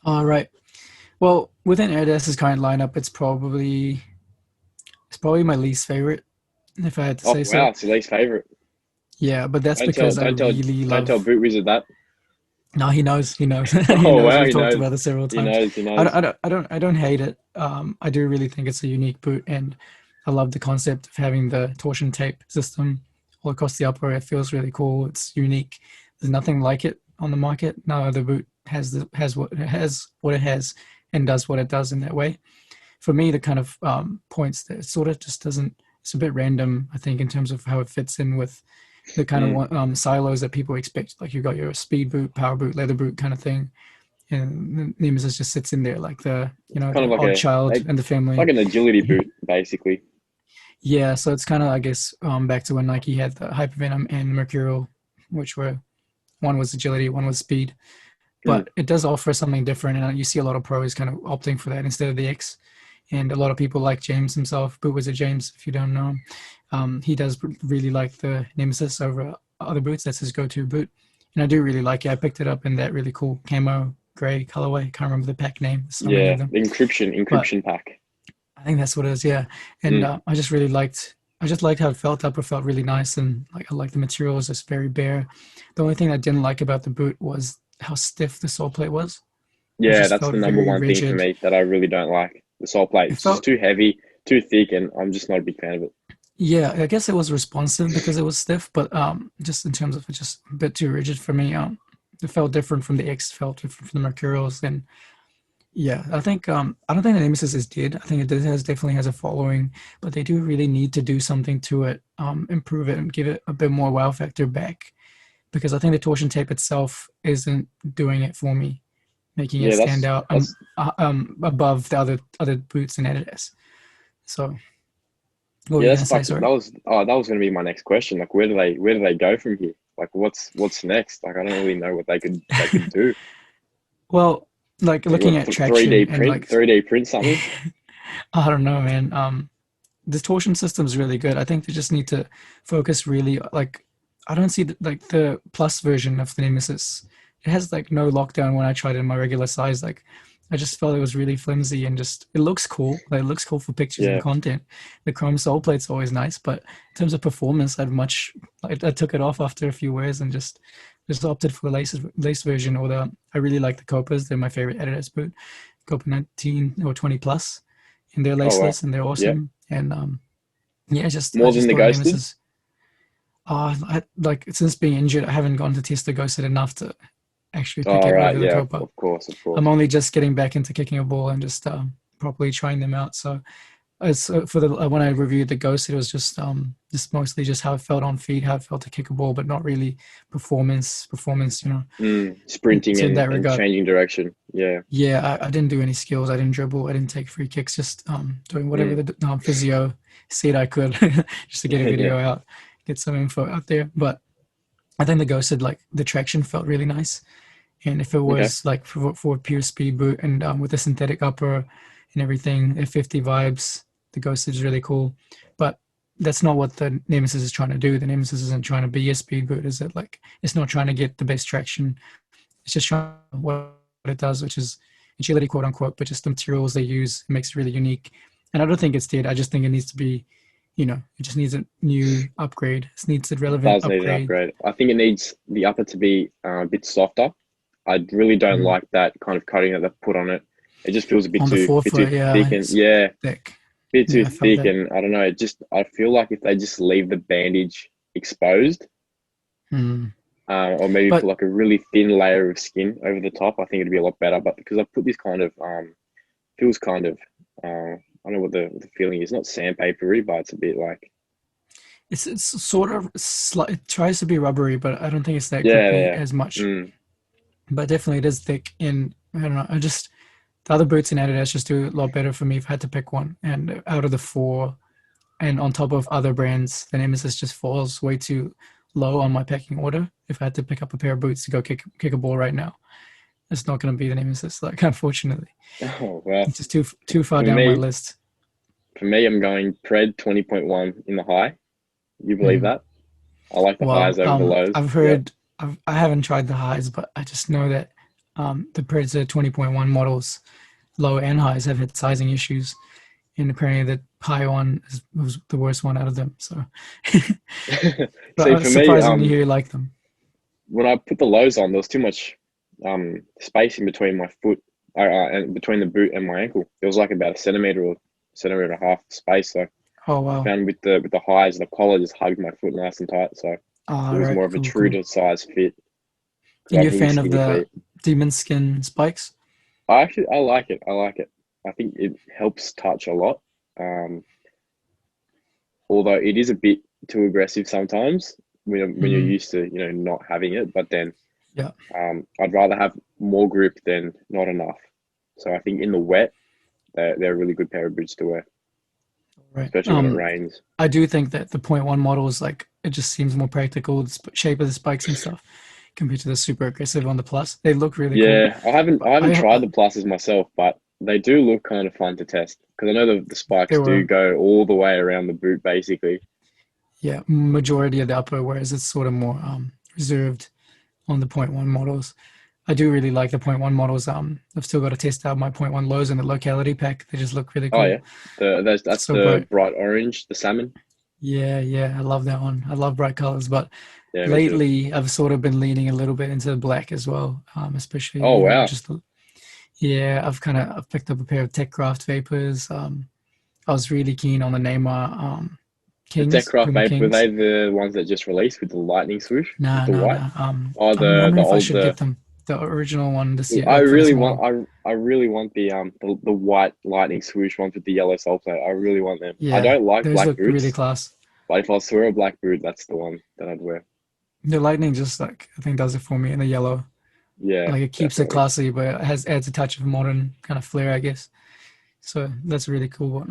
Speaker 2: All right. Well, within Adidas's current lineup, it's probably my least favorite, if I had to
Speaker 1: Oh
Speaker 2: say
Speaker 1: wow,
Speaker 2: so.
Speaker 1: it's your least favorite.
Speaker 2: Yeah, but that's
Speaker 1: Don't tell,
Speaker 2: because I
Speaker 1: don't tell,
Speaker 2: really
Speaker 1: don't tell
Speaker 2: love.
Speaker 1: Boot Wizard that.
Speaker 2: No, he knows. He knows. He
Speaker 1: Oh
Speaker 2: knows.
Speaker 1: wow,
Speaker 2: We've
Speaker 1: he
Speaker 2: talked
Speaker 1: knows.
Speaker 2: about this several
Speaker 1: He
Speaker 2: times.
Speaker 1: knows. He knows.
Speaker 2: I don't hate it. I do really think it's a unique boot, and I love the concept of having the torsion tape system all across the upper. It feels really cool. It's unique. There's nothing like it on the market. No other boot has what it has and does what it does in that way. For me, the kind of points that it sort of just doesn't. It's a bit random, I think, in terms of how it fits in with the kind
Speaker 1: Mm.
Speaker 2: of silos that people expect. Like you've got your speed boot, power boot, leather boot kind of thing, and Nemesis just sits in there like
Speaker 1: Kind of
Speaker 2: the odd child in the
Speaker 1: like
Speaker 2: family.
Speaker 1: an agility boot, basically.
Speaker 2: Yeah, so it's kind of, I guess, back to when Nike had the Hypervenom and Mercurial, which were one was agility, one was speed,
Speaker 1: Mm.
Speaker 2: but it does offer something different, and you see a lot of pros kind of opting for that instead of the X. And a lot of people like James himself, Boot Wizard James, if you don't know him, he does really like the Nemesis over other boots. That's his go-to boot, and I do really like it. I picked it up in that really cool camo gray colorway. Can't remember the pack name. There's so many
Speaker 1: Yeah,
Speaker 2: of them,
Speaker 1: the encryption
Speaker 2: but
Speaker 1: encryption pack.
Speaker 2: I think that's what it is. Yeah, and
Speaker 1: Mm.
Speaker 2: I just really liked. I just liked how it felt. Upper felt really nice, and like I like the material is just very bare. The only thing I didn't like about the boot was how stiff the sole plate was. It
Speaker 1: Yeah,
Speaker 2: just
Speaker 1: that's
Speaker 2: felt
Speaker 1: the number
Speaker 2: very
Speaker 1: one thing for
Speaker 2: rigid.
Speaker 1: me that I really don't like. The sole plate.
Speaker 2: It
Speaker 1: It's just
Speaker 2: felt
Speaker 1: too heavy, too thick, and I'm just not a big fan of it.
Speaker 2: Yeah, I guess it was responsive because it was stiff, but just in terms of it just a bit too rigid for me. It felt different from the X, felt different from the Mercurials, and yeah, I think I don't think the Nemesis is dead. I think definitely has a following, but they do really need to do something to it, improve it, and give it a bit more wow factor back. Because I think the torsion tape itself isn't doing it for me, making it
Speaker 1: Yeah,
Speaker 2: stand out
Speaker 1: that's
Speaker 2: above the other boots in Adidas. So, what were
Speaker 1: yeah,
Speaker 2: you
Speaker 1: that's
Speaker 2: gonna say?
Speaker 1: like
Speaker 2: Sorry.
Speaker 1: that was going to be my next question. Like, where do they go from here? Like, what's next? Like, I don't really know what they could do.
Speaker 2: Well, like
Speaker 1: Like,
Speaker 2: looking
Speaker 1: what
Speaker 2: at
Speaker 1: three D
Speaker 2: traction and
Speaker 1: print,
Speaker 2: like
Speaker 1: 3D print something?
Speaker 2: I don't know, man. The torsion system is really good. I think they just need to focus really like I don't see like the plus version of the Nemesis. It has like no lockdown when I tried it in my regular size. Like I just felt it was really flimsy and just it looks cool. Like, it looks cool for pictures and
Speaker 1: Yeah,
Speaker 2: content. The chrome sole plate's always nice, but in terms of performance, I took it off after a few wears and just opted for the lace version or the I really like the Copas. They're my favorite Adidas boot. Copa 19 or 20 plus, and they're
Speaker 1: oh wow,
Speaker 2: laceless and they're
Speaker 1: yeah,
Speaker 2: awesome. And yeah, I
Speaker 1: more than
Speaker 2: just
Speaker 1: the
Speaker 2: thought
Speaker 1: ghosted.
Speaker 2: Nemesis. I like since being injured, I haven't gone to test the Ghosted enough to actually pick
Speaker 1: Oh
Speaker 2: it
Speaker 1: right,
Speaker 2: over the
Speaker 1: yeah,
Speaker 2: Copa.
Speaker 1: of course, of
Speaker 2: I'm
Speaker 1: course.
Speaker 2: only just getting back into kicking a ball and just properly trying them out. So it's for the when I reviewed the Ghost, it was just mostly just how it felt on feet, how it felt to kick a ball, but not really performance.
Speaker 1: Sprinting
Speaker 2: So in that
Speaker 1: and
Speaker 2: regard,
Speaker 1: changing direction. Yeah.
Speaker 2: yeah, I didn't do any skills. I didn't dribble. I didn't take free kicks. Just doing whatever
Speaker 1: Mm.
Speaker 2: the physio said I could, just to get a
Speaker 1: Yeah.
Speaker 2: video out, get some info out there. But I think the Ghost said like the traction felt really nice, and if it
Speaker 1: Okay.
Speaker 2: was like for a pure speed boot and with a synthetic upper and everything, F50 vibes, the Ghost is really cool. But that's not what the Nemesis is trying to do. The Nemesis isn't trying to be a speed boot. Is it like it's not trying to get the best traction. It's just trying what it does, which is agility, quote unquote, but just the materials they use makes it really unique. And I don't think it's dead. I just think it needs to be, it just needs a new upgrade. It needs a relevant
Speaker 1: Does need an
Speaker 2: upgrade.
Speaker 1: upgrade. I think it needs the upper to be a bit softer. I really don't
Speaker 2: Mm.
Speaker 1: like that kind of coating that they've put on it. It just feels a
Speaker 2: On the
Speaker 1: bit too
Speaker 2: forefoot, yeah,
Speaker 1: thick, and
Speaker 2: it's
Speaker 1: yeah,
Speaker 2: thick.
Speaker 1: bit too
Speaker 2: Yeah, I felt
Speaker 1: thick,
Speaker 2: that.
Speaker 1: and I don't know. I feel like if they just leave the bandage exposed,
Speaker 2: Mm.
Speaker 1: or maybe put
Speaker 2: But
Speaker 1: like a really thin layer of skin over the top, I think it'd be a lot better. But because I've put this kind of feels kind of I don't know what the feeling is. Not sandpapery, but it's a bit like
Speaker 2: it's sort of it tries to be rubbery, but I don't think it's that
Speaker 1: yeah,
Speaker 2: grippy
Speaker 1: yeah.
Speaker 2: as much.
Speaker 1: Mm,
Speaker 2: But definitely it is thick. And I don't know. The other boots in Adidas just do a lot better for me if I had to pick one. And out of the four, and on top of other brands, the Nemesis just falls way too low on my pecking order. If I had to pick up a pair of boots to go kick a ball right now, it's not going to be the Nemesis. Like, unfortunately,
Speaker 1: oh well.
Speaker 2: it's just too far
Speaker 1: For
Speaker 2: down my
Speaker 1: me,
Speaker 2: list.
Speaker 1: I'm going Pred 20.1 in the high. You believe
Speaker 2: Mm.
Speaker 1: that? I like the highs
Speaker 2: Well,
Speaker 1: over the lows.
Speaker 2: I've
Speaker 1: Yep.
Speaker 2: heard I haven't tried the highs, but I just know that the Predator 20.1 models, low and highs, have had sizing issues, and apparently the high one was the worst one out of them. So, but
Speaker 1: See,
Speaker 2: I was
Speaker 1: for me,
Speaker 2: surprising to hear you like them.
Speaker 1: when I put the lows on, there was too much space in between my foot and between the boot and my ankle. There was like about a centimeter or centimeter and a half space. So
Speaker 2: Oh
Speaker 1: I
Speaker 2: wow!
Speaker 1: found with the highs, the collar just hugged my foot nice and tight. So it
Speaker 2: All
Speaker 1: was
Speaker 2: right,
Speaker 1: more of a
Speaker 2: cool,
Speaker 1: true
Speaker 2: cool.
Speaker 1: to size fit because I
Speaker 2: And
Speaker 1: have
Speaker 2: you're a
Speaker 1: really
Speaker 2: fan of
Speaker 1: skinny
Speaker 2: the
Speaker 1: feet.
Speaker 2: demon skin spikes?
Speaker 1: I like it. I like it. I think it helps touch a lot. Um, although it is a bit too aggressive sometimes when you're
Speaker 2: Mm,
Speaker 1: used to not having it. But then
Speaker 2: yeah,
Speaker 1: I'd rather have more grip than not enough. So I think in the wet, they're a really good pair of boots to wear,
Speaker 2: right.
Speaker 1: especially when it rains.
Speaker 2: I do think that the point one model is like it just seems more practical. The shape of the spikes and stuff compared to the super aggressive on the plus. They look really cool.
Speaker 1: Yeah, I haven't tried the pluses myself, but they do look kind of fun to test because I know the
Speaker 2: they
Speaker 1: spikes do
Speaker 2: were
Speaker 1: go all the way around the boot basically.
Speaker 2: yeah majority of the upper, whereas it's sort of more reserved on the point one models. I do really like the point one models. I've still got to test out my point one lows in the locality pack. They just look really
Speaker 1: Oh yeah,
Speaker 2: cool.
Speaker 1: that's
Speaker 2: So
Speaker 1: the
Speaker 2: bright.
Speaker 1: bright orange, the salmon.
Speaker 2: Yeah, yeah, I love that one. I love bright colors, but
Speaker 1: Yeah, me too.
Speaker 2: lately I've sort of been leaning a little bit into the black as well. Especially
Speaker 1: Oh wow.
Speaker 2: just yeah, I've picked up a pair of Techcraft Vapors. I was really keen on the Neymar
Speaker 1: The
Speaker 2: Kings,
Speaker 1: Techcraft
Speaker 2: Puma
Speaker 1: Vape, were
Speaker 2: Kings.
Speaker 1: they the ones that just released with the lightning swoosh with
Speaker 2: Nah,
Speaker 1: the
Speaker 2: nah,
Speaker 1: white?
Speaker 2: nah.
Speaker 1: Oh,
Speaker 2: I'm
Speaker 1: the
Speaker 2: wondering if I
Speaker 1: old
Speaker 2: should get
Speaker 1: the.
Speaker 2: them. The original one this year,
Speaker 1: I
Speaker 2: like for the
Speaker 1: really
Speaker 2: smaller.
Speaker 1: want I really want the white lightning swoosh ones with the yellow sole plate. I really want them. I
Speaker 2: Yeah,
Speaker 1: don't like
Speaker 2: those
Speaker 1: black
Speaker 2: look really
Speaker 1: boots,
Speaker 2: class.
Speaker 1: but if I saw a black boot, that's the one that I'd wear.
Speaker 2: The lightning just like I think does it for me in the yellow.
Speaker 1: Yeah,
Speaker 2: Like it keeps it
Speaker 1: definitely.
Speaker 2: classy, but it has adds a touch of modern kind of flair, I guess. So that's really cool.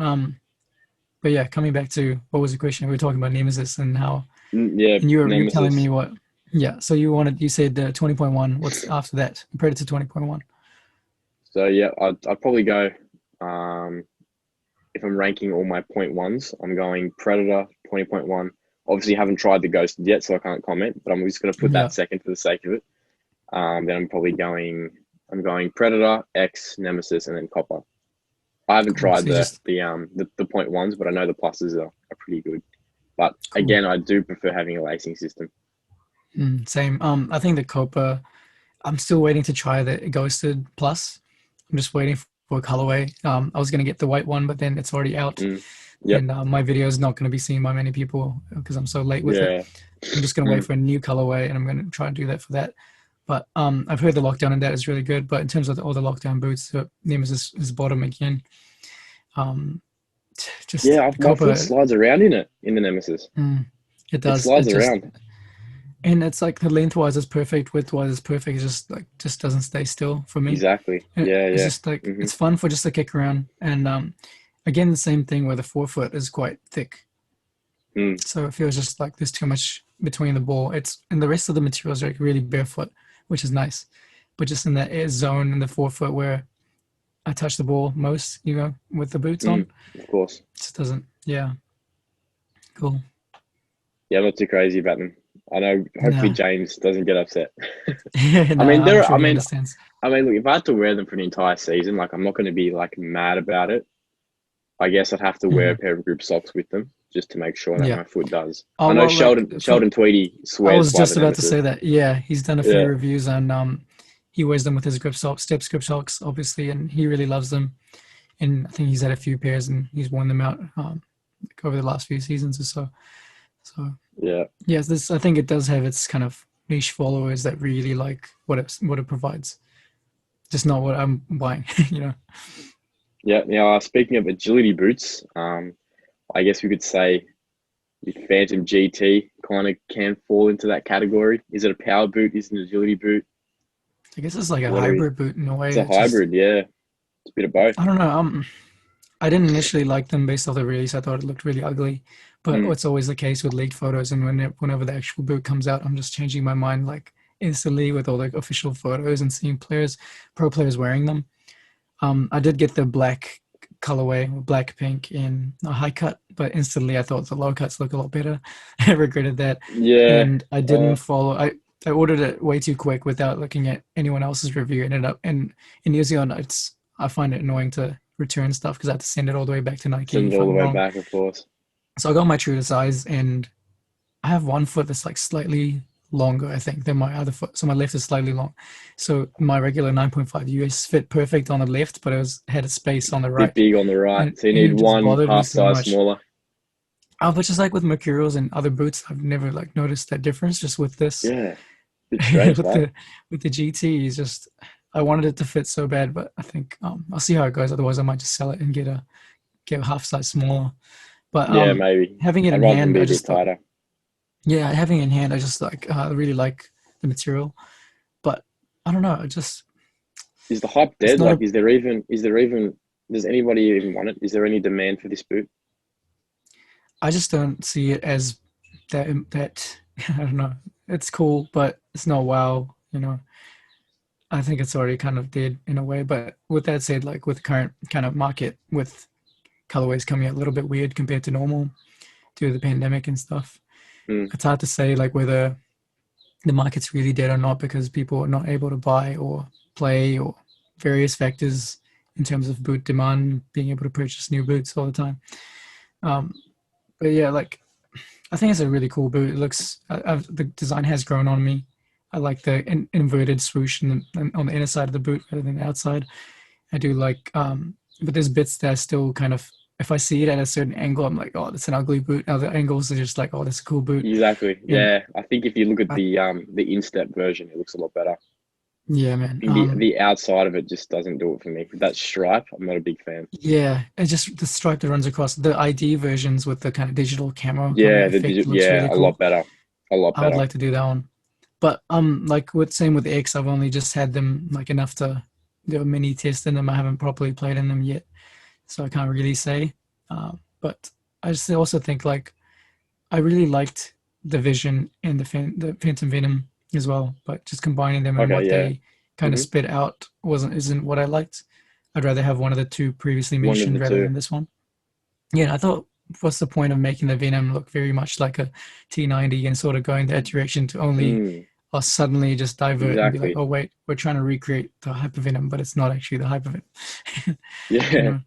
Speaker 2: But yeah, coming back to what was the question? We were talking about Nemesis and how,
Speaker 1: Yeah,
Speaker 2: and you're telling me
Speaker 1: Nemesis.
Speaker 2: what? Yeah. So you said 20.1. What's after that? Predator 20.1.
Speaker 1: So yeah, I'd probably go. Um, if I'm ranking all my point ones, I'm going Predator 20.1. Obviously, haven't tried the Ghost yet, so I can't comment. But I'm just gonna put
Speaker 2: Yeah.
Speaker 1: that second for the sake of it. Then I'm probably going. I'm going Predator, X, Nemesis, and then Copper. I haven't
Speaker 2: Cool.
Speaker 1: tried
Speaker 2: So you just
Speaker 1: the point ones, but I know the pluses are pretty good. But
Speaker 2: cool.
Speaker 1: again, I do prefer having a lacing system.
Speaker 2: Same. I think the Copa. I'm still waiting to try the Ghosted Plus. I'm just waiting for a colorway. I was gonna get the white one, but then it's already out,
Speaker 1: Mm. Yep.
Speaker 2: and my video is not gonna be seen by many people because I'm so late with it.
Speaker 1: Yeah.
Speaker 2: I'm just gonna wait
Speaker 1: Mm.
Speaker 2: for a new colorway, and I'm gonna try and do that for that. But I've heard the lockdown and that is really good. But in terms of all the lockdown boots, Nemesis is bottom again. Um, just
Speaker 1: Yeah.
Speaker 2: the
Speaker 1: My foot
Speaker 2: Copa,
Speaker 1: slides around in it in the Nemesis.
Speaker 2: it
Speaker 1: It
Speaker 2: does.
Speaker 1: slides
Speaker 2: It just
Speaker 1: around.
Speaker 2: and it's like the lengthwise is perfect, widthwise is perfect. It just like just doesn't stay still for me.
Speaker 1: Exactly. Yeah.
Speaker 2: It's
Speaker 1: Yeah.
Speaker 2: just like
Speaker 1: Hmm.
Speaker 2: it's fun for just a kick around. And again, the same thing where the forefoot is quite thick,
Speaker 1: Mm.
Speaker 2: so it feels just like there's too much between the ball. It's and the rest of the materials are like really barefoot, which is nice. But just in that air zone in the forefoot where I touch the ball most, with the boots on,
Speaker 1: Mm. Of course.
Speaker 2: it just doesn't. Yeah, cool.
Speaker 1: Yeah, I'm not too crazy about them. I know. Hopefully,
Speaker 2: No,
Speaker 1: James doesn't get upset. I
Speaker 2: no,
Speaker 1: mean,
Speaker 2: I'm
Speaker 1: there.
Speaker 2: sure he understands.
Speaker 1: Look, if I had to wear them for an entire season, like I'm not going to be like mad about it. I guess I'd have to wear a
Speaker 2: Hmm.
Speaker 1: pair of group socks with them just to make sure that
Speaker 2: Yeah.
Speaker 1: my foot does. I
Speaker 2: Oh
Speaker 1: know
Speaker 2: well, like
Speaker 1: Sheldon Tweedy
Speaker 2: I
Speaker 1: swears
Speaker 2: was
Speaker 1: by the
Speaker 2: just about to
Speaker 1: Nemesis.
Speaker 2: say that. Yeah, he's done a few
Speaker 1: Yeah,
Speaker 2: reviews and he wears them with his grip socks, steps grip socks, obviously, and he really loves them. And I think he's had a few pairs and he's worn them out like over the last few seasons or so. So
Speaker 1: yeah,
Speaker 2: yes, this I think it does have its kind of niche followers that really like what it provides. Just not what I'm buying, you know.
Speaker 1: yeah. Now, speaking of agility boots, I guess we could say the Phantom GT kind of can fall into that category. Is it a power boot? Is it an agility boot?
Speaker 2: I guess it's like a
Speaker 1: What are we?
Speaker 2: hybrid boot in a way.
Speaker 1: It's a
Speaker 2: It just
Speaker 1: hybrid. Yeah, it's a bit of both.
Speaker 2: I don't know. I didn't initially like them based off the release. I thought it looked really ugly, but
Speaker 1: Mm,
Speaker 2: what's always the case with leaked photos, and whenever the actual boot comes out, I'm just changing my mind like instantly with all the official photos and seeing pro players wearing them. I did get the black colorway, black pink in a high cut, but instantly I thought the low cuts look a lot better. I regretted that,
Speaker 1: yeah.
Speaker 2: and I didn't follow. I ordered it way too quick without looking at anyone else's review. Ended up in New Zealand, I find it annoying to return stuff because I have to send it all the way back to Nike
Speaker 1: Send it
Speaker 2: if
Speaker 1: all the
Speaker 2: I'm
Speaker 1: way
Speaker 2: wrong.
Speaker 1: back, of course.
Speaker 2: So I got my true to size, and I have one foot that's like slightly longer, I think, than my other foot. So my left is slightly long. So my regular 9.5 US fit perfect on the left, but it was had a space on the
Speaker 1: Bit
Speaker 2: right,
Speaker 1: big on the right,
Speaker 2: and
Speaker 1: so you
Speaker 2: and
Speaker 1: need
Speaker 2: it just
Speaker 1: one
Speaker 2: bothered me
Speaker 1: half
Speaker 2: so
Speaker 1: size
Speaker 2: much.
Speaker 1: smaller.
Speaker 2: But just like with Mercurials and other boots, I've never like noticed that difference. Just with this,
Speaker 1: Yeah, bit strange,
Speaker 2: with
Speaker 1: that.
Speaker 2: the GT, is just I wanted it to fit so bad, but I think I'll see how it goes. Otherwise, I might just sell it and get a half size smaller. But
Speaker 1: Yeah, maybe.
Speaker 2: having it
Speaker 1: I'd
Speaker 2: in
Speaker 1: rather them
Speaker 2: hand,
Speaker 1: be
Speaker 2: I
Speaker 1: a bit
Speaker 2: just thought,
Speaker 1: tighter.
Speaker 2: yeah, having it in hand, I just like I really like the material. But I don't know, I just
Speaker 1: Is the hype
Speaker 2: it's
Speaker 1: dead?
Speaker 2: not
Speaker 1: Like,
Speaker 2: a.
Speaker 1: does anybody even want it? Is there any demand for this boot?
Speaker 2: I just don't see it as that. I don't know. It's cool, but it's not wow. I think it's already kind of dead in a way. But with that said, like with current kind of market, with colorways coming out a little bit weird compared to normal due to the pandemic and stuff,
Speaker 1: Mm,
Speaker 2: it's hard to say like whether the market's really dead or not because people are not able to buy or play or various factors in terms of boot demand, being able to purchase new boots all the time. Um, but yeah, like I think it's a really cool boot. It looks the design has grown on me. I like the inverted swoosh on the inner side of the boot rather than the outside. I do like, but there's bits that are still kind of if I see it at a certain angle, I'm like, oh, that's an ugly boot. Other angles are just like, oh, that's a cool boot.
Speaker 1: Exactly.
Speaker 2: And
Speaker 1: Yeah. I think if you look at
Speaker 2: I,
Speaker 1: the instep version, it looks a lot better.
Speaker 2: yeah, man.
Speaker 1: I think the outside of it just doesn't do it for me. That stripe, I'm not a big fan.
Speaker 2: Yeah, it's just the stripe that runs across the ID versions with the kind of digital camera kind of
Speaker 1: Yeah,
Speaker 2: effect looks
Speaker 1: yeah,
Speaker 2: really
Speaker 1: a lot
Speaker 2: cool.
Speaker 1: better. A lot
Speaker 2: I would
Speaker 1: better.
Speaker 2: like to do that one. But like with same with X, I've only just had them like enough to do a mini test in them. I haven't properly played in them yet, so I can't really say. But I just also think like I really liked the Vision and the Phantom Venom as well, but just combining them and
Speaker 1: Okay,
Speaker 2: what
Speaker 1: yeah.
Speaker 2: they kind of
Speaker 1: hmm
Speaker 2: spit out isn't what I liked. I'd rather have one of the two previously
Speaker 1: One of
Speaker 2: mentioned
Speaker 1: the
Speaker 2: rather
Speaker 1: two.
Speaker 2: than this one. Yeah, I thought what's the point of making the Venom look very much like a T90 and sort of going that direction to only
Speaker 1: Mm,
Speaker 2: or suddenly just divert and be like,
Speaker 1: exactly.
Speaker 2: oh wait, we're trying to recreate the hypervenom, but it's not actually the hypervenom. you
Speaker 1: Yeah.
Speaker 2: know,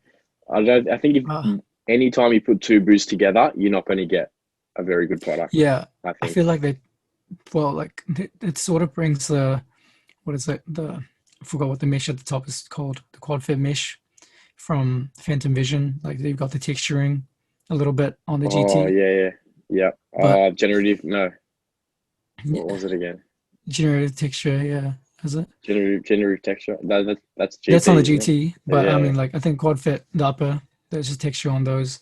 Speaker 1: I think if
Speaker 2: uh,
Speaker 1: anytime you put two boosts together, you're not going to get a very good product.
Speaker 2: yeah,
Speaker 1: I
Speaker 2: I
Speaker 1: think.
Speaker 2: feel like like it sort of brings the what is it I forgot what the mesh at the top is called, the quad fit mesh from Phantom Vision. Like they've got the texturing a little bit on the
Speaker 1: Oh
Speaker 2: GT,
Speaker 1: yeah, yeah, yeah.
Speaker 2: but
Speaker 1: Generative. No, what was it again?
Speaker 2: generated texture, yeah, is it?
Speaker 1: Generative texture. That's
Speaker 2: That's on
Speaker 1: GT,
Speaker 2: the
Speaker 1: isn't it?
Speaker 2: GT, but I
Speaker 1: Yeah.
Speaker 2: mean, like I think quad fit the upper, there's just texture on those.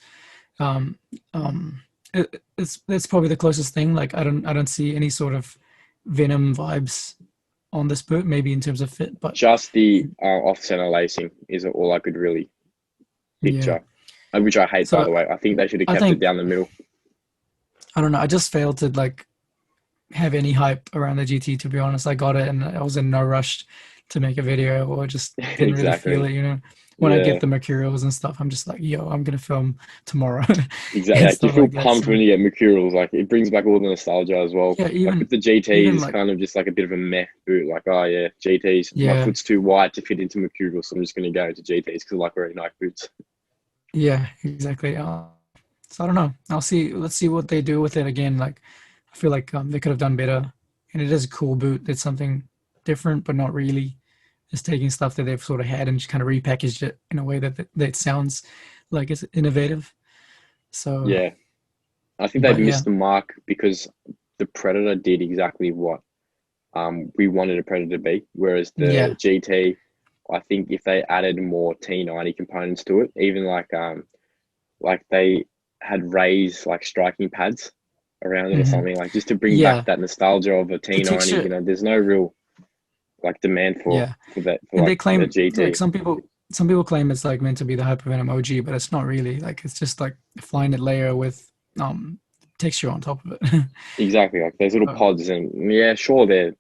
Speaker 2: Um, um, it's probably the closest thing. Like I don't see any sort of Venom vibes on this boot. Maybe in terms of fit, but
Speaker 1: Just the off center lacing is all I could really
Speaker 2: yeah.
Speaker 1: picture, which I hate, by
Speaker 2: So
Speaker 1: the way. I think they should have
Speaker 2: I
Speaker 1: kept it
Speaker 2: think
Speaker 1: down the middle.
Speaker 2: I don't know. I just failed to like have any hype around the GT. To be honest, I got it and I was in no rush to make a video or just didn't really feel
Speaker 1: Exactly.
Speaker 2: it. When I get
Speaker 1: Yeah,
Speaker 2: the materials and stuff, I'm just like, yo, I'm gonna film tomorrow
Speaker 1: exactly.
Speaker 2: and
Speaker 1: Like you
Speaker 2: stuff
Speaker 1: feel
Speaker 2: like that.
Speaker 1: pumped
Speaker 2: So
Speaker 1: when you get Mercurials. Like it brings back all the nostalgia as well.
Speaker 2: yeah,
Speaker 1: Like with
Speaker 2: even
Speaker 1: the GTs,
Speaker 2: even
Speaker 1: it's
Speaker 2: like
Speaker 1: kind of just like a bit of a meh boot. Like, oh yeah, GTs. My
Speaker 2: yeah.
Speaker 1: foot's too wide to fit into Mercurials, so I'm just going to go into GTs because I like wearing Nike boots.
Speaker 2: Yeah, exactly. So I don't know. I'll see. Let's see what they do with it again. Like, I feel like they could have done better. And it is a cool boot. It's something different, but not really. It's taking stuff that they've sort of had and just kind of repackaged it in a way that sounds like it's innovative. So,
Speaker 1: Yeah, I think they've
Speaker 2: but yeah,
Speaker 1: missed the mark because the Predator did exactly what we wanted a Predator to be, whereas the
Speaker 2: yeah,
Speaker 1: GT, I think if they added more T90 components to it, even like they had raised like striking pads around it or
Speaker 2: hmm
Speaker 1: something, like just to bring back
Speaker 2: yeah.
Speaker 1: that nostalgia of a
Speaker 2: The
Speaker 1: T90.
Speaker 2: texture,
Speaker 1: There's no real like demand
Speaker 2: yeah.
Speaker 1: for that for
Speaker 2: And
Speaker 1: like
Speaker 2: they
Speaker 1: the
Speaker 2: claim like
Speaker 1: GT.
Speaker 2: some people claim it's like meant to be the Hypervenom OG, but it's not really. Like it's just like a Flyknit layer with texture on top of it.
Speaker 1: Exactly, like those little
Speaker 2: So,
Speaker 1: pods, and yeah, sure, they've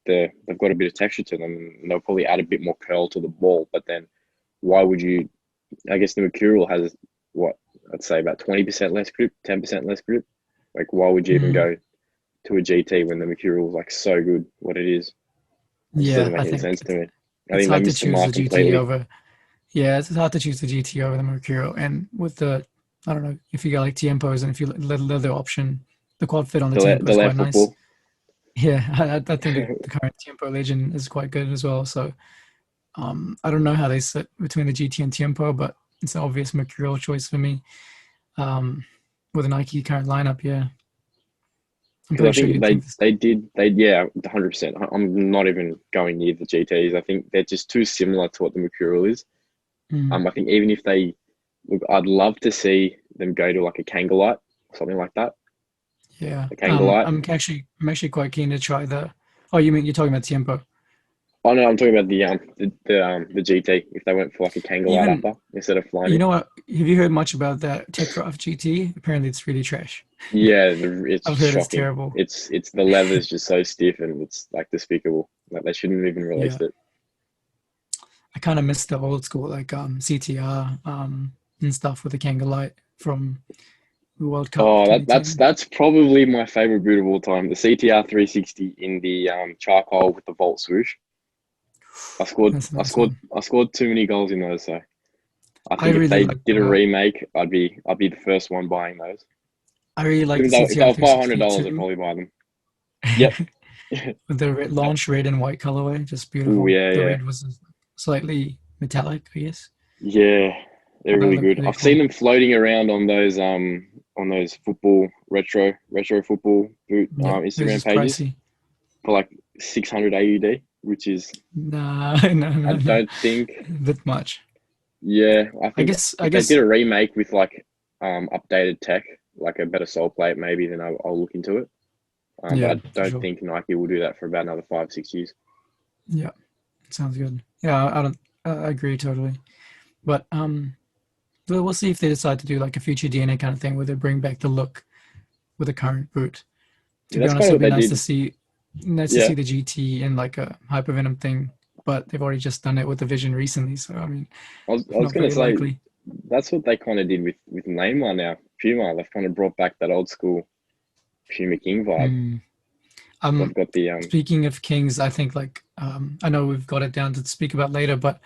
Speaker 1: got a bit of texture to them, and they'll probably add a bit more curl to the ball. But then, why would you? I guess the Mercurial has what I'd say about 20% less grip, 10% less grip. Like, why would you even
Speaker 2: mm,
Speaker 1: go to a GT when the Mercurial is like so good? What it is, it just
Speaker 2: yeah,
Speaker 1: doesn't
Speaker 2: I
Speaker 1: make any
Speaker 2: think
Speaker 1: sense to me. I
Speaker 2: it's
Speaker 1: think they
Speaker 2: hard to
Speaker 1: missed the
Speaker 2: choose the
Speaker 1: mark
Speaker 2: GT
Speaker 1: completely.
Speaker 2: over. Yeah, it's hard to choose the GT over the Mercurial. And with the, I don't know, if you got like Tiempos and if you leather option, the quad fit on the Tiempo
Speaker 1: The
Speaker 2: is
Speaker 1: left
Speaker 2: quite nice.
Speaker 1: football.
Speaker 2: Yeah, I think the current Tiempo Legend is quite good as well. So I don't know how they sit between the GT and Tiempo, but it's an obvious Mercurial choice for me. Um, with the Nike current lineup, yeah, I'm
Speaker 1: Because I
Speaker 2: pretty sure
Speaker 1: think
Speaker 2: you'd think this.
Speaker 1: they did they yeah 100%. I'm not even going near the GTS. I think they're just too similar to what the Mercurial is.
Speaker 2: Mm,
Speaker 1: I think even if they look, I'd love to see them go to like a Kangalite, something like that.
Speaker 2: yeah,
Speaker 1: A Kangalite.
Speaker 2: I'm actually quite keen to try the. Oh, you mean you're talking about Tiempo?
Speaker 1: Oh no, I'm talking about the GT. If they went for like a Kangalite
Speaker 2: Even
Speaker 1: upper instead of
Speaker 2: you
Speaker 1: flying,
Speaker 2: know what? Have you heard much about that Techcraft GT? Apparently, it's really trash.
Speaker 1: yeah, it's
Speaker 2: I've heard it's
Speaker 1: shocking.
Speaker 2: terrible.
Speaker 1: It's the leather's just so stiff and it's like despicable. Like they shouldn't have even
Speaker 2: Yeah,
Speaker 1: released it.
Speaker 2: I kind of miss the old school like CTR and stuff with the Kangalite from the World Cup
Speaker 1: Oh,
Speaker 2: 2010.
Speaker 1: that's probably my favorite boot of all time. The CTR 360 in the charcoal with the Volt swoosh.
Speaker 2: That's a nice one.
Speaker 1: I scored too many goals in those. So I
Speaker 2: I
Speaker 1: think if
Speaker 2: really
Speaker 1: they
Speaker 2: like
Speaker 1: did a
Speaker 2: the
Speaker 1: remake, I'd be the first one buying those.
Speaker 2: I really like
Speaker 1: Even
Speaker 2: the
Speaker 1: though if they
Speaker 2: CTR
Speaker 1: were $500, I'd
Speaker 2: 362
Speaker 1: probably buy them. Yep.
Speaker 2: with the launch red and white colorway, just
Speaker 1: Oh
Speaker 2: beautiful.
Speaker 1: yeah,
Speaker 2: The
Speaker 1: yeah,
Speaker 2: red was slightly metallic, I guess.
Speaker 1: yeah. They're
Speaker 2: That
Speaker 1: really
Speaker 2: looked
Speaker 1: good.
Speaker 2: really
Speaker 1: I've seen
Speaker 2: cool.
Speaker 1: them floating around on those football retro football boot
Speaker 2: Yeah, it was
Speaker 1: Instagram
Speaker 2: just
Speaker 1: pages
Speaker 2: pricey.
Speaker 1: for like 600 AUD, which is
Speaker 2: Nah, no,
Speaker 1: I
Speaker 2: no, no,
Speaker 1: don't think.
Speaker 2: a bit much.
Speaker 1: Yeah, I
Speaker 2: I
Speaker 1: think
Speaker 2: guess, I
Speaker 1: if they
Speaker 2: guess,
Speaker 1: did a remake with like updated tech, like a better sole plate, maybe then I'll look into it. But
Speaker 2: yeah,
Speaker 1: I
Speaker 2: for
Speaker 1: don't
Speaker 2: sure.
Speaker 1: think Nike will do that for about another 5 6 years.
Speaker 2: Yeah, sounds good. Yeah, I don't, I agree totally. But we'll see if they decide to do like a future DNA kind of thing where they bring back the look with the current boot. To
Speaker 1: Yeah,
Speaker 2: be
Speaker 1: that's
Speaker 2: honest,
Speaker 1: kind of
Speaker 2: it'll
Speaker 1: what
Speaker 2: be
Speaker 1: they did.
Speaker 2: nice to
Speaker 1: Yeah,
Speaker 2: see the GT in like a Hypervenom thing. But they've already just done it with the Vision recently, so I mean,
Speaker 1: I was
Speaker 2: not
Speaker 1: gonna
Speaker 2: very
Speaker 1: say
Speaker 2: likely.
Speaker 1: that's what they kind of did with Neymar now. Puma, they've kind of brought back that old school Puma King vibe.
Speaker 2: Hmm.
Speaker 1: They've got the
Speaker 2: Speaking of Kings, I think like I know we've got it down to speak about later, but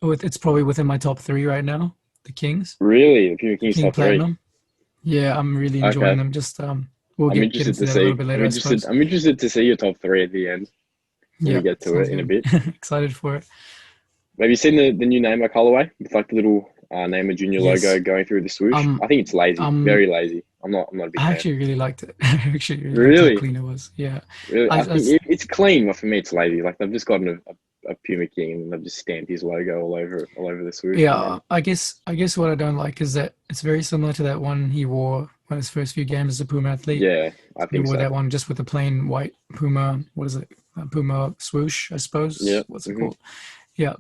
Speaker 2: it's probably within my top three right now. The Kings,
Speaker 1: really the Puma
Speaker 2: the
Speaker 1: King's
Speaker 2: King
Speaker 1: top three.
Speaker 2: Platinum. Yeah, I'm really enjoying
Speaker 1: Okay,
Speaker 2: them. Just we'll
Speaker 1: I'm
Speaker 2: get
Speaker 1: interested
Speaker 2: into
Speaker 1: to
Speaker 2: that a little
Speaker 1: see.
Speaker 2: bit later, I suppose.
Speaker 1: I'm interested to see your top three at the end when we
Speaker 2: Yeah,
Speaker 1: get to
Speaker 2: sounds
Speaker 1: it in a
Speaker 2: good.
Speaker 1: bit.
Speaker 2: Excited for it.
Speaker 1: Have you seen the new Neymar colorway with like the little Neymar Junior logo
Speaker 2: Yes.
Speaker 1: going through the swoosh?
Speaker 2: Um,
Speaker 1: I think it's lazy,
Speaker 2: um,
Speaker 1: very lazy. I'm not a big
Speaker 2: I
Speaker 1: fan.
Speaker 2: actually really liked it. I actually really liked how
Speaker 1: Really,
Speaker 2: clean it was. Yeah.
Speaker 1: really,
Speaker 2: I,
Speaker 1: I
Speaker 2: I
Speaker 1: think
Speaker 2: s-
Speaker 1: it's clean, but for me it's lazy. Like they've just gotten a Puma King and they've just stamped his logo all over the swoosh, and
Speaker 2: yeah,
Speaker 1: then
Speaker 2: I guess what I don't like is that it's very similar to that one he wore on his first few games as a Puma athlete.
Speaker 1: yeah, I
Speaker 2: He
Speaker 1: think
Speaker 2: wore
Speaker 1: so.
Speaker 2: that one just with the plain white Puma. What is it? Puma swoosh, I
Speaker 1: Yeah,
Speaker 2: suppose. What's it
Speaker 1: hmm
Speaker 2: called? Yeah.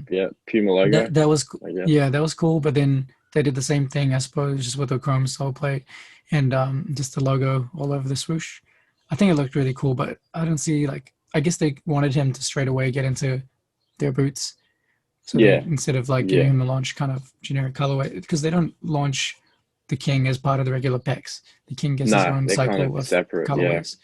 Speaker 1: yeah, Puma logo.
Speaker 2: That was
Speaker 1: I guess.
Speaker 2: yeah, that was cool. But then they did the same thing, I suppose, just with the chrome sole plate and just the logo all over the swoosh. I think it looked really cool, but I don't see like I guess they wanted him to straight away get into their boots. So they
Speaker 1: Yeah,
Speaker 2: instead of like giving
Speaker 1: yeah.
Speaker 2: him a launch kind of generic colorway because they don't launch the King as part of the regular packs. The King gets his
Speaker 1: No,
Speaker 2: own
Speaker 1: they're kind of
Speaker 2: cycle of
Speaker 1: separate. Yeah.
Speaker 2: colorways,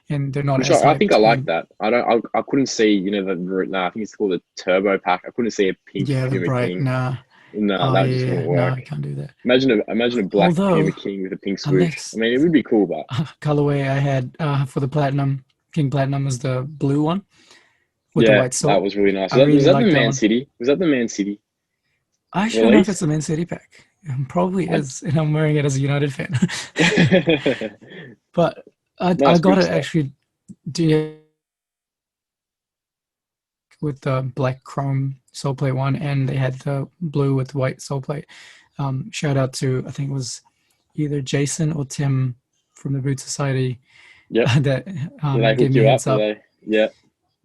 Speaker 2: and they're not
Speaker 1: Which
Speaker 2: as
Speaker 1: I think I
Speaker 2: hyped.
Speaker 1: like
Speaker 2: And
Speaker 1: that. I don't. I couldn't see. You know the. No, I think it's called a turbo pack. I couldn't see a pink
Speaker 2: yeah, the
Speaker 1: Puma
Speaker 2: bright
Speaker 1: King.
Speaker 2: nah.
Speaker 1: No,
Speaker 2: Oh
Speaker 1: that
Speaker 2: yeah,
Speaker 1: just
Speaker 2: yeah,
Speaker 1: wouldn't
Speaker 2: no,
Speaker 1: work.
Speaker 2: I can't do that.
Speaker 1: Imagine a black Puma
Speaker 2: Although
Speaker 1: King with a pink
Speaker 2: a
Speaker 1: swoosh. I
Speaker 2: next
Speaker 1: mean, it would be cool, but
Speaker 2: colorway I had for the platinum King Platinum was the blue one with the
Speaker 1: yeah,
Speaker 2: white
Speaker 1: that
Speaker 2: sole.
Speaker 1: was really nice.
Speaker 2: I
Speaker 1: Was
Speaker 2: really
Speaker 1: that the
Speaker 2: like that
Speaker 1: Man
Speaker 2: one.
Speaker 1: City? Was that the Man City
Speaker 2: I actually don't know if it's
Speaker 1: release?
Speaker 2: the Man City pack. It probably
Speaker 1: I,
Speaker 2: is, and I'm wearing it as a United fan. But I
Speaker 1: nice
Speaker 2: got
Speaker 1: grid
Speaker 2: it
Speaker 1: stuff.
Speaker 2: actually with the black chrome sole plate one, and they had the blue with white sole plate. Shout out to I think it was either Jason or Tim from the Boot Society
Speaker 1: Yep.
Speaker 2: that
Speaker 1: Did they
Speaker 2: gave
Speaker 1: hook
Speaker 2: me a
Speaker 1: you up?
Speaker 2: heads
Speaker 1: Did
Speaker 2: up.
Speaker 1: they? Yeah.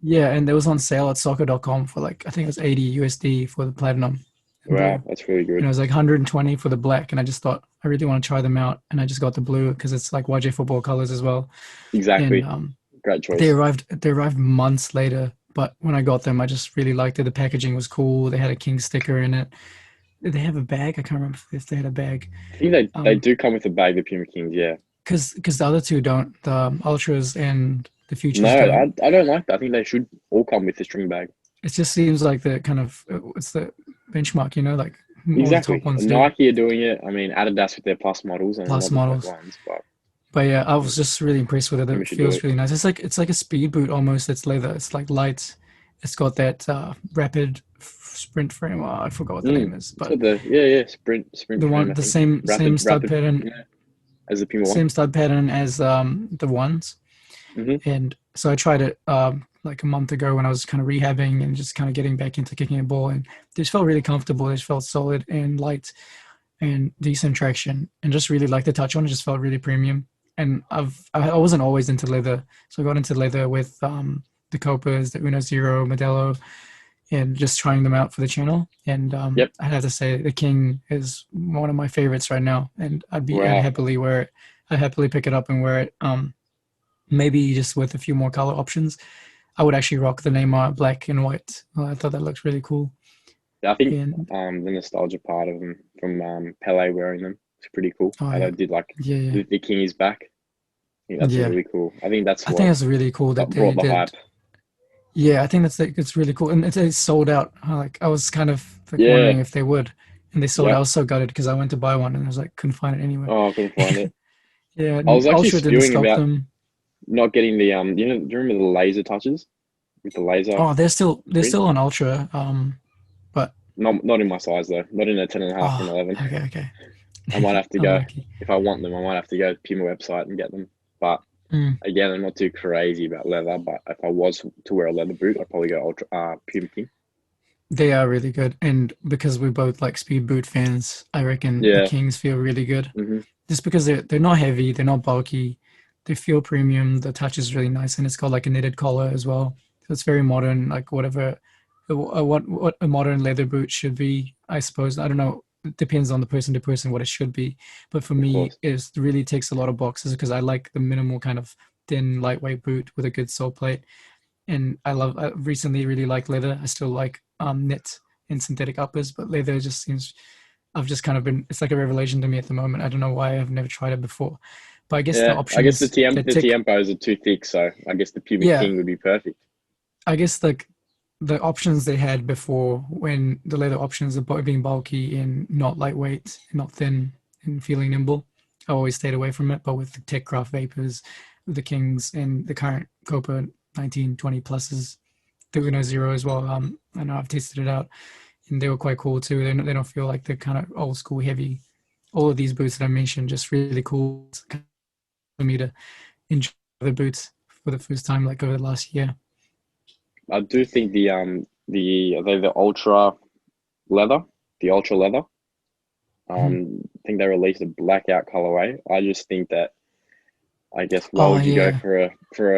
Speaker 2: Yeah, and it was on sale at soccer.com for like I think it was 80 USD for the platinum and blue.
Speaker 1: Wow, that's really
Speaker 2: And
Speaker 1: good.
Speaker 2: it was like 120 for the black, and I just thought I really want to try them out, and I just got the blue because it's like YJ football colors as well. And
Speaker 1: Exactly. Great
Speaker 2: they
Speaker 1: choice.
Speaker 2: arrived months later, but when I got them, I just really liked it. The packaging was cool. They had a king sticker in it. Did they have a bag? I can't remember if they had a bag.
Speaker 1: I think they do come with a bag, the Puma Kings. Yeah.
Speaker 2: Because the other two don't. The ultras and the
Speaker 1: No,
Speaker 2: futures don't.
Speaker 1: I don't like that. I think they should all come with the string bag.
Speaker 2: It just seems like the kind of it's the benchmark, like all the top
Speaker 1: Exactly.
Speaker 2: ones do.
Speaker 1: Nike are doing it. I mean, Adidas with their plus models. I mean,
Speaker 2: Plus
Speaker 1: not the point
Speaker 2: models.
Speaker 1: ones, but
Speaker 2: But yeah, I
Speaker 1: I
Speaker 2: was
Speaker 1: think
Speaker 2: just really impressed with it.
Speaker 1: Puma
Speaker 2: It
Speaker 1: should do
Speaker 2: feels
Speaker 1: it.
Speaker 2: really nice. It's like a speed boot almost. It's leather. It's like light. It's got that rapid sprint frame. Oh, I forgot what the name is,
Speaker 1: It's
Speaker 2: but
Speaker 1: got the yeah sprint
Speaker 2: the
Speaker 1: frame.
Speaker 2: one
Speaker 1: I
Speaker 2: the
Speaker 1: think
Speaker 2: same stud
Speaker 1: rapid
Speaker 2: pattern,
Speaker 1: yeah as the Puma one.
Speaker 2: same stud pattern as the ones.
Speaker 1: Hmm.
Speaker 2: And so I tried it like a month ago when I was kind of rehabbing and just kind of getting back into kicking a ball, and it just felt really comfortable. It just felt solid and light and decent traction, and just really like the touch on it. Just felt really premium. And I wasn't always into leather, so I got into leather with the Copas, the Uno Zero, Modelo, and just trying them out for the channel. And
Speaker 1: Yep.
Speaker 2: I'd have to say the King is one of my favorites right now, and I'd
Speaker 1: Wow.
Speaker 2: happily wear it. I'd happily pick it up and wear it. Maybe just with a few more color options. I would actually rock the Neymar black and white. I thought that looks really cool.
Speaker 1: Yeah, I think
Speaker 2: And
Speaker 1: the nostalgia part of them from Pele wearing them is pretty cool.
Speaker 2: oh
Speaker 1: How
Speaker 2: yeah,
Speaker 1: they did like
Speaker 2: yeah, yeah,
Speaker 1: the King is back. I think that's
Speaker 2: yeah.
Speaker 1: really cool. I think that's
Speaker 2: I think
Speaker 1: what
Speaker 2: it's really cool that they
Speaker 1: brought the hype.
Speaker 2: did. Yeah, I think it's really cool, and it's sold out. Like I was kind of like
Speaker 1: Yeah.
Speaker 2: wondering if they would, and they sold out. I
Speaker 1: Yep.
Speaker 2: was so gutted because I went to buy one and I was like couldn't find it anywhere.
Speaker 1: Oh, I couldn't find it.
Speaker 2: Yeah,
Speaker 1: I
Speaker 2: and
Speaker 1: was actually
Speaker 2: Ultra didn't
Speaker 1: spewing
Speaker 2: stock
Speaker 1: about
Speaker 2: them.
Speaker 1: not getting the do you remember the laser touches with the laser
Speaker 2: Oh, they're still
Speaker 1: print?
Speaker 2: on Ultra. But
Speaker 1: Not in my size though. Not in a 10.5 and
Speaker 2: Oh,
Speaker 1: 11.
Speaker 2: okay.
Speaker 1: I might have to go
Speaker 2: Unlucky.
Speaker 1: if I want them. I might have to go to Puma website and get them. But
Speaker 2: Mm.
Speaker 1: again, I'm not too crazy about leather. But if I was to wear a leather boot, I'd probably go Ultra Puma King.
Speaker 2: They are really good, and because we both like speed boot fans, I reckon the
Speaker 1: Yeah.
Speaker 2: Kings feel really good.
Speaker 1: Hmm.
Speaker 2: Just because they're not heavy, they're not bulky, they feel premium. The touch is really nice, and it's got like a knitted collar as well. So it's very modern, like whatever what a modern leather boot should be. I suppose I don't know. It depends on the person to person what it should be, but for
Speaker 1: Of
Speaker 2: me,
Speaker 1: course.
Speaker 2: it really takes a lot of boxes because I like the minimal kind of thin, lightweight boot with a good sole plate. And I recently really like leather. I still like knit and synthetic uppers, but leather just seems I've just kind of been it's like a revelation to me at the moment. I don't know why I've never tried it before. But I guess the
Speaker 1: Yeah. I guess
Speaker 2: options that
Speaker 1: the
Speaker 2: tick
Speaker 1: Tiempos are too thick, so I guess the Puma
Speaker 2: yeah,
Speaker 1: King would be perfect.
Speaker 2: I guess like the options they had before when the leather options are being bulky and not lightweight, not thin and feeling nimble. I always stayed away from it, but with the Techcraft Vapors, the Kings and the current Copa 1920 pluses, the Uno Zero as well. I know I've tested it out, and they were quite cool too. They don't feel like the kind of old school heavy. All of these boots that I mentioned just really cool for me to enjoy the boots for the first time, like over the last year.
Speaker 1: I do think the leather, the ultra leather.
Speaker 2: Mhm.
Speaker 1: I think they released a blackout colorway. I just think that I guess why
Speaker 2: Oh
Speaker 1: would you go
Speaker 2: yeah,
Speaker 1: for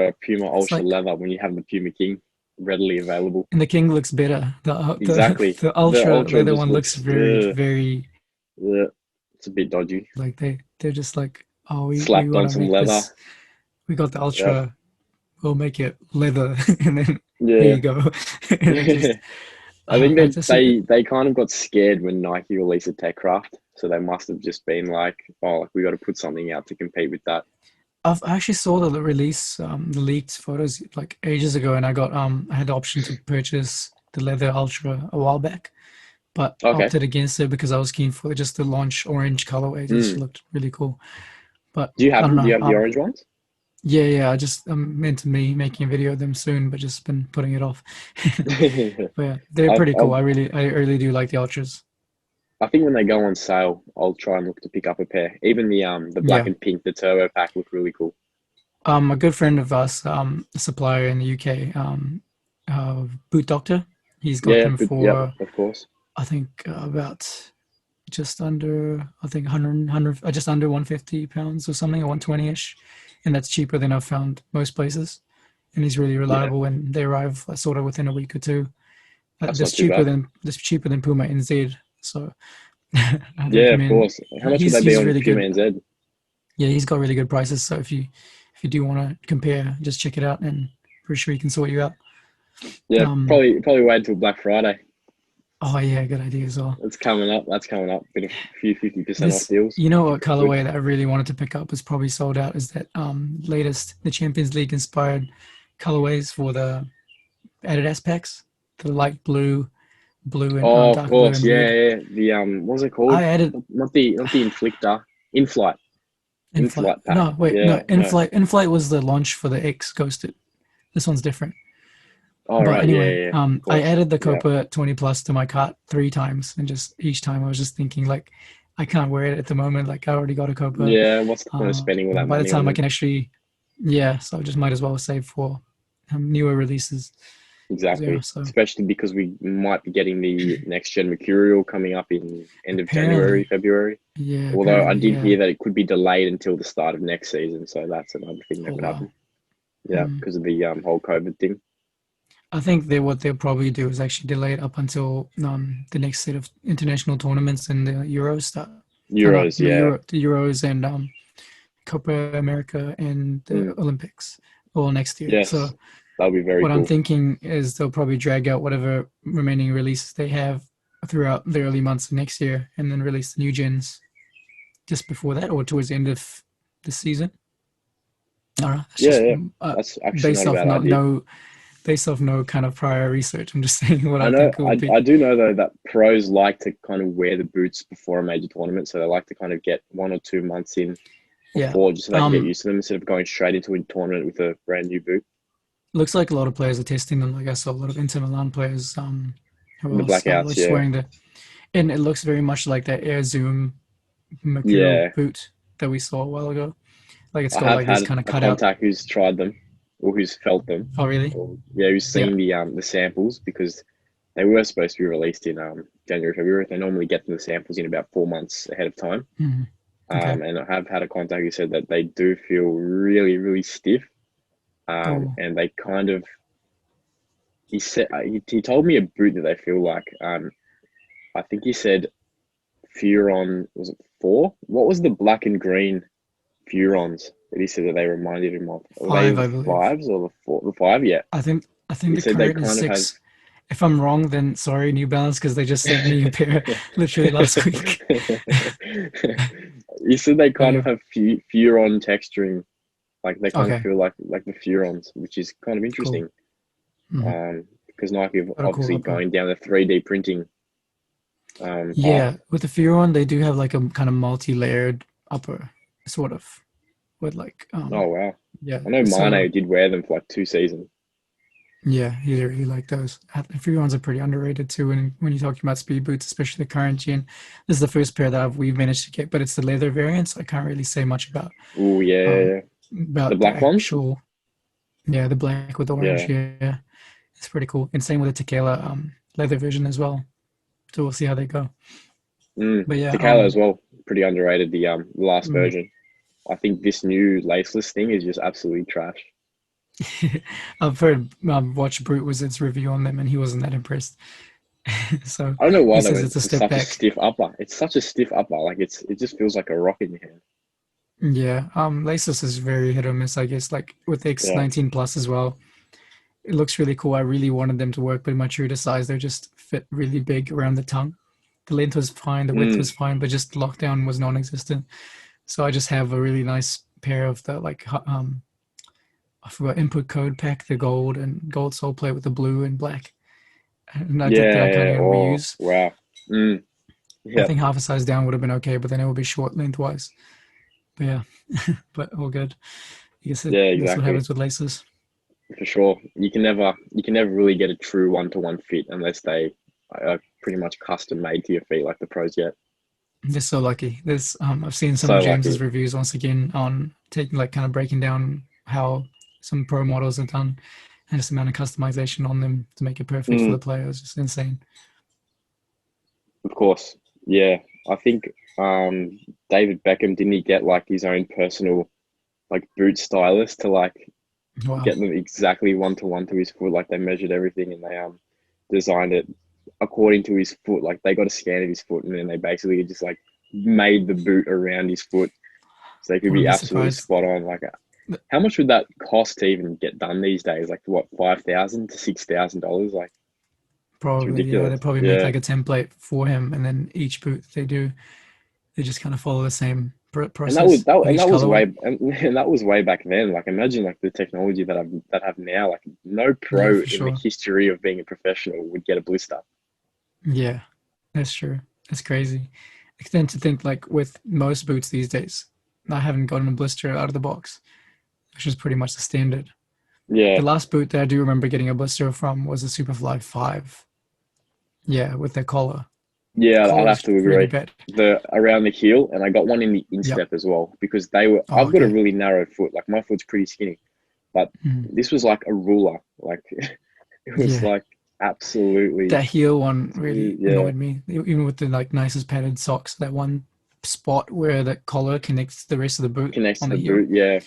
Speaker 1: a Puma
Speaker 2: it's
Speaker 1: ultra
Speaker 2: like,
Speaker 1: leather when you have the Puma King readily available?
Speaker 2: and the King looks better.
Speaker 1: Exactly.
Speaker 2: The
Speaker 1: The
Speaker 2: ultra
Speaker 1: ultra
Speaker 2: leather
Speaker 1: just
Speaker 2: one looks
Speaker 1: looks
Speaker 2: very
Speaker 1: it's a bit dodgy.
Speaker 2: like they're just like, oh, we
Speaker 1: Slapped
Speaker 2: want
Speaker 1: on
Speaker 2: to
Speaker 1: some
Speaker 2: make
Speaker 1: leather.
Speaker 2: this. We got the
Speaker 1: Yep.
Speaker 2: ultra. We'll make it leather, and then here
Speaker 1: Yeah.
Speaker 2: you go. And it just
Speaker 1: I think
Speaker 2: I
Speaker 1: that
Speaker 2: just
Speaker 1: they kind of got scared when Nike released a Techcraft, so they must have just been like, "Oh, like, we got to put something out to compete with that."
Speaker 2: I actually saw the release, the leaked photos like ages ago, and I had the option to purchase the leather ultra a while back, but
Speaker 1: Okay.
Speaker 2: opted against it because I was keen for just the launch orange colorway. It just
Speaker 1: Mm.
Speaker 2: looked really cool. But
Speaker 1: Do you
Speaker 2: I
Speaker 1: have
Speaker 2: don't
Speaker 1: them? Do you
Speaker 2: know.
Speaker 1: have the orange ones?
Speaker 2: Yeah. I just meant to me making a video of them soon, but just been putting it off. But yeah, they're
Speaker 1: I've,
Speaker 2: pretty cool.
Speaker 1: I've,
Speaker 2: I really do like the ultras.
Speaker 1: I think when they go on sale, I'll try and look to pick up a pair. Even the black
Speaker 2: Yeah.
Speaker 1: and pink, the turbo pack look really cool.
Speaker 2: A good friend of us, a supplier in the UK, Boot Doctor. He's got
Speaker 1: Yeah,
Speaker 2: them
Speaker 1: but yep,
Speaker 2: for
Speaker 1: of course.
Speaker 2: I think about just under I think 100 just under 150 pounds or something, or 120ish, and that's cheaper than I've found most places. And he's really
Speaker 1: Yeah,
Speaker 2: reliable, and they arrive sort of within a week or two.
Speaker 1: that's not too bad.
Speaker 2: That's cheaper than Puma NZ. So I'd
Speaker 1: Yeah, of
Speaker 2: recommend.
Speaker 1: course. How much would they be
Speaker 2: He's
Speaker 1: on
Speaker 2: really
Speaker 1: Puma
Speaker 2: good.
Speaker 1: NZ?
Speaker 2: Yeah, he's got really good prices. So if you do want to compare, just check it out, and pretty sure he can sort you out.
Speaker 1: Yeah,
Speaker 2: Um,
Speaker 1: probably wait until Black Friday.
Speaker 2: oh yeah, good idea as well.
Speaker 1: It's coming up. That's coming up. Bit of a few 50% off
Speaker 2: This,
Speaker 1: deals.
Speaker 2: you know, what
Speaker 1: Good.
Speaker 2: colorway that I really wanted to pick up is probably sold out. Is that latest the Champions League inspired colorways for the Adidas packs, the light blue, blue and
Speaker 1: Oh, of
Speaker 2: dark blue
Speaker 1: course.
Speaker 2: and
Speaker 1: Yeah,
Speaker 2: red.
Speaker 1: yeah. The what's it called?
Speaker 2: I added
Speaker 1: Not the inflictor. In-flight.
Speaker 2: in flight.
Speaker 1: In-flight pack.
Speaker 2: No, wait, no,
Speaker 1: Yeah, no.
Speaker 2: in flight was the launch for the X Ghosted. This one's different.
Speaker 1: All
Speaker 2: But
Speaker 1: right. Yeah,
Speaker 2: anyway,
Speaker 1: yeah, yeah. Of
Speaker 2: I
Speaker 1: course.
Speaker 2: added the
Speaker 1: Yeah.
Speaker 2: Copa 20 Plus to my cart 3 times, and just each time I was just thinking like, I can't wear it at the moment. Like I already got a Copa.
Speaker 1: Yeah. What's the point of spending all that
Speaker 2: By the
Speaker 1: money on
Speaker 2: time I
Speaker 1: them?
Speaker 2: can actually, yeah, so I just might as well save for newer releases. Yeah,
Speaker 1: Exactly.
Speaker 2: so
Speaker 1: Especially because we might be getting the next gen Mercurial coming up in end of January,
Speaker 2: apparently,
Speaker 1: February.
Speaker 2: yeah,
Speaker 1: Although I
Speaker 2: apparently,
Speaker 1: did
Speaker 2: yeah.
Speaker 1: hear that it could be delayed until the start of next season, so that's another thing that
Speaker 2: Oh
Speaker 1: could
Speaker 2: wow.
Speaker 1: happen. Yeah,
Speaker 2: Hmm.
Speaker 1: because of the whole COVID thing.
Speaker 2: I think what they'll probably do is actually delay it up until the next set of international tournaments and the Euros start. Not
Speaker 1: Euros, yeah.
Speaker 2: The Euros and Copa America and the
Speaker 1: Mm,
Speaker 2: Olympics all next year. So
Speaker 1: yes, that'll be very
Speaker 2: what I'm
Speaker 1: cool.
Speaker 2: thinking is they'll probably drag out whatever remaining releases they have throughout the early months of next year, and then release the new gens just before that or towards the end of the season. I don't know. It's
Speaker 1: Yeah,
Speaker 2: just
Speaker 1: yeah. That's actually not
Speaker 2: based
Speaker 1: a
Speaker 2: off
Speaker 1: bad idea.
Speaker 2: no kind of prior research. I'm just saying what
Speaker 1: I
Speaker 2: I
Speaker 1: know,
Speaker 2: think it would be.
Speaker 1: I do know though that pros like to kind of wear the boots before a major tournament, so they like to kind of get 1 or 2 months in
Speaker 2: Yeah.
Speaker 1: before just so they can get
Speaker 2: Um,
Speaker 1: used to them instead of going straight into a tournament with a brand new boot.
Speaker 2: looks like a lot of players are testing them. Like I saw a lot of Inter Milan players
Speaker 1: The
Speaker 2: Well, style, like
Speaker 1: blackouts,
Speaker 2: just
Speaker 1: yeah.
Speaker 2: wearing the, and it looks very much like that Air Zoom Mercurial
Speaker 1: Yeah.
Speaker 2: boot that we saw a while ago. Like it's
Speaker 1: I
Speaker 2: got
Speaker 1: have
Speaker 2: like these
Speaker 1: had
Speaker 2: kind of
Speaker 1: a
Speaker 2: cutout.
Speaker 1: contact who's tried them or who's felt them.
Speaker 2: Oh, really?
Speaker 1: Or yeah, who's
Speaker 2: Yeah.
Speaker 1: seen the samples because they were supposed to be released in January, February. They normally get the samples in about 4 months ahead of time.
Speaker 2: Mhm. Okay.
Speaker 1: And I have had a contact who said that they do feel really, really stiff.
Speaker 2: Oh,
Speaker 1: And they kind of he said he told me a boot that they feel like. I think he said Furon was it 4? What was the black and green Furons that he said that they reminded him of? Were they
Speaker 2: five,
Speaker 1: the
Speaker 2: I believe.
Speaker 1: fives or the 4? The 5, yeah.
Speaker 2: I think
Speaker 1: He
Speaker 2: the
Speaker 1: said they
Speaker 2: current is
Speaker 1: kind of have.
Speaker 2: 6. If I'm wrong, then sorry, New Balance, because they just sent me a pair literally last week.
Speaker 1: You said they
Speaker 2: But
Speaker 1: kind of
Speaker 2: yeah.
Speaker 1: have Furon texturing, like they kind of
Speaker 2: Okay.
Speaker 1: feel like the Furons, which is kind of
Speaker 2: Cool.
Speaker 1: interesting.
Speaker 2: Hmm.
Speaker 1: Because Nike have
Speaker 2: Got a cool
Speaker 1: obviously
Speaker 2: upper.
Speaker 1: going down the 3D printing path.
Speaker 2: Yeah, with the Furon, they do have like a kind of multi-layered upper, sort of, with like
Speaker 1: Oh wow!
Speaker 2: yeah.
Speaker 1: I know
Speaker 2: So
Speaker 1: Mane did wear them for like 2 seasons.
Speaker 2: yeah, he really like those. The Furons are pretty underrated too. And when you're talking about speed boots, especially the current gen, this is the first pair that we've managed to get, but it's the leather variant, so I can't really say much
Speaker 1: Oh yeah, yeah,
Speaker 2: um
Speaker 1: yeah. The
Speaker 2: about the
Speaker 1: black ones.
Speaker 2: actual. Yeah, the black with orange.
Speaker 1: Yeah.
Speaker 2: Yeah, it's pretty cool. And same with the tequila leather version as well. So we'll see how they go. But yeah,
Speaker 1: Takalo as well. Pretty underrated. The last
Speaker 2: mm,
Speaker 1: version. I think this new laceless thing is just absolutely trash.
Speaker 2: I've heard watched Brute Wizard's review on them, and he wasn't that impressed. So
Speaker 1: I don't know
Speaker 2: he
Speaker 1: why they
Speaker 2: says
Speaker 1: went
Speaker 2: it's a
Speaker 1: for
Speaker 2: step
Speaker 1: such a
Speaker 2: back.
Speaker 1: stiff upper. It's such a stiff upper. Like it just feels like a rock in your hand.
Speaker 2: Yeah, Laces is very hit or miss, I guess. Like with
Speaker 1: Yeah.
Speaker 2: X19 Plus as well, it looks really cool. I really wanted them to work, but in my true to size, they just fit really big around the tongue. The length was fine, the width was
Speaker 1: Mm.
Speaker 2: fine, but just lockdown was non-existent. So I just have a really nice pair of the like I forgot input code pack, the gold and gold sole plate with the blue and black, and I did the
Speaker 1: Yeah. Yeah.
Speaker 2: Iconium
Speaker 1: Oh
Speaker 2: reuse.
Speaker 1: wow. Mm.
Speaker 2: I
Speaker 1: Yeah.
Speaker 2: think half a size down would have been okay, but then it would be short lengthwise. But yeah, but all good. I guess
Speaker 1: Yeah.
Speaker 2: that's what
Speaker 1: Exactly.
Speaker 2: happens with laces.
Speaker 1: For sure. You can never really get a true one-to-one fit unless they are pretty much custom made to your feet like the pros get.
Speaker 2: They're so lucky. There's I've seen some of
Speaker 1: So
Speaker 2: James's
Speaker 1: lucky.
Speaker 2: reviews once again on taking like kind of breaking down how some pro models are done and just the amount of customization on them to make it perfect for the
Speaker 1: Mm,
Speaker 2: player is just insane.
Speaker 1: of course. Yeah. I think David Beckham didn't he get like his own personal like boot stylist to like
Speaker 2: Wow.
Speaker 1: get them exactly one to his foot. Like they measured everything and they designed it according to his foot. Like they got a scan of his foot and then they basically just like made the boot around his foot so they
Speaker 2: I
Speaker 1: could be
Speaker 2: wouldn't be
Speaker 1: absolutely
Speaker 2: surprised.
Speaker 1: spot on. Like how much would that cost to even get done these days? Like what, $5,000 to $6,000? Like it's
Speaker 2: Probably, yeah.
Speaker 1: ridiculous.
Speaker 2: They probably make
Speaker 1: Yeah.
Speaker 2: like a template for him, and then each boot they do, they just kind of follow the same
Speaker 1: And that was
Speaker 2: process
Speaker 1: that,
Speaker 2: on
Speaker 1: and
Speaker 2: each
Speaker 1: that was
Speaker 2: colorway.
Speaker 1: way and that was way back then. Like imagine like the technology that have now. Like no
Speaker 2: Yeah,
Speaker 1: pro
Speaker 2: for
Speaker 1: in the
Speaker 2: sure.
Speaker 1: history of being a professional would get a blister.
Speaker 2: Yeah, that's true. That's crazy. I tend to think like with most boots these days, I haven't gotten a blister out of the box, which is pretty much the standard. The
Speaker 1: Yeah,
Speaker 2: last boot that I do remember getting a blister from was a Superfly 5. Yeah, with their collar.
Speaker 1: yeah, I'd have
Speaker 2: Collar's
Speaker 1: to
Speaker 2: really
Speaker 1: agree.
Speaker 2: bad.
Speaker 1: The around the heel, and I got one in the
Speaker 2: Yep.
Speaker 1: instep as well because they were.
Speaker 2: Oh,
Speaker 1: I've got a
Speaker 2: okay.
Speaker 1: really narrow foot. Like my foot's pretty skinny, but
Speaker 2: Mhm.
Speaker 1: this was like a ruler. Like it was
Speaker 2: Yeah.
Speaker 1: like absolutely.
Speaker 2: That heel one really
Speaker 1: Yeah,
Speaker 2: annoyed me. Even with the like nicest padded socks, that one spot where the collar connects to the rest of the boot
Speaker 1: connects to
Speaker 2: on
Speaker 1: the
Speaker 2: the heel.
Speaker 1: boot. Yeah.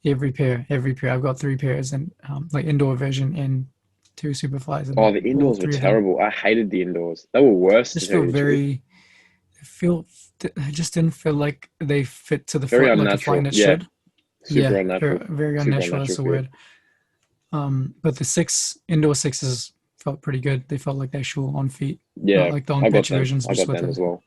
Speaker 2: Every pair. I've got 3 pairs and like indoor version and 2 Superflies and
Speaker 1: Oh, the
Speaker 2: all
Speaker 1: indoors were
Speaker 2: 3 of them.
Speaker 1: terrible. I hated the indoors. They were worse to
Speaker 2: Just
Speaker 1: tell
Speaker 2: feel
Speaker 1: you the truth.
Speaker 2: very feel. I just didn't feel like they fit to the
Speaker 1: Very
Speaker 2: foot like a
Speaker 1: unnatural.
Speaker 2: Flyknit
Speaker 1: Yeah,
Speaker 2: should.
Speaker 1: super
Speaker 2: Yeah,
Speaker 1: unnatural.
Speaker 2: very
Speaker 1: Super
Speaker 2: unnatural. That's
Speaker 1: unnatural
Speaker 2: the
Speaker 1: fit.
Speaker 2: word. But the indoor sixes felt pretty good. They felt like they actual on feet, not
Speaker 1: Yeah,
Speaker 2: like the on
Speaker 1: I got
Speaker 2: pitch
Speaker 1: them.
Speaker 2: versions,
Speaker 1: I
Speaker 2: just
Speaker 1: got
Speaker 2: with
Speaker 1: them
Speaker 2: the
Speaker 1: as well.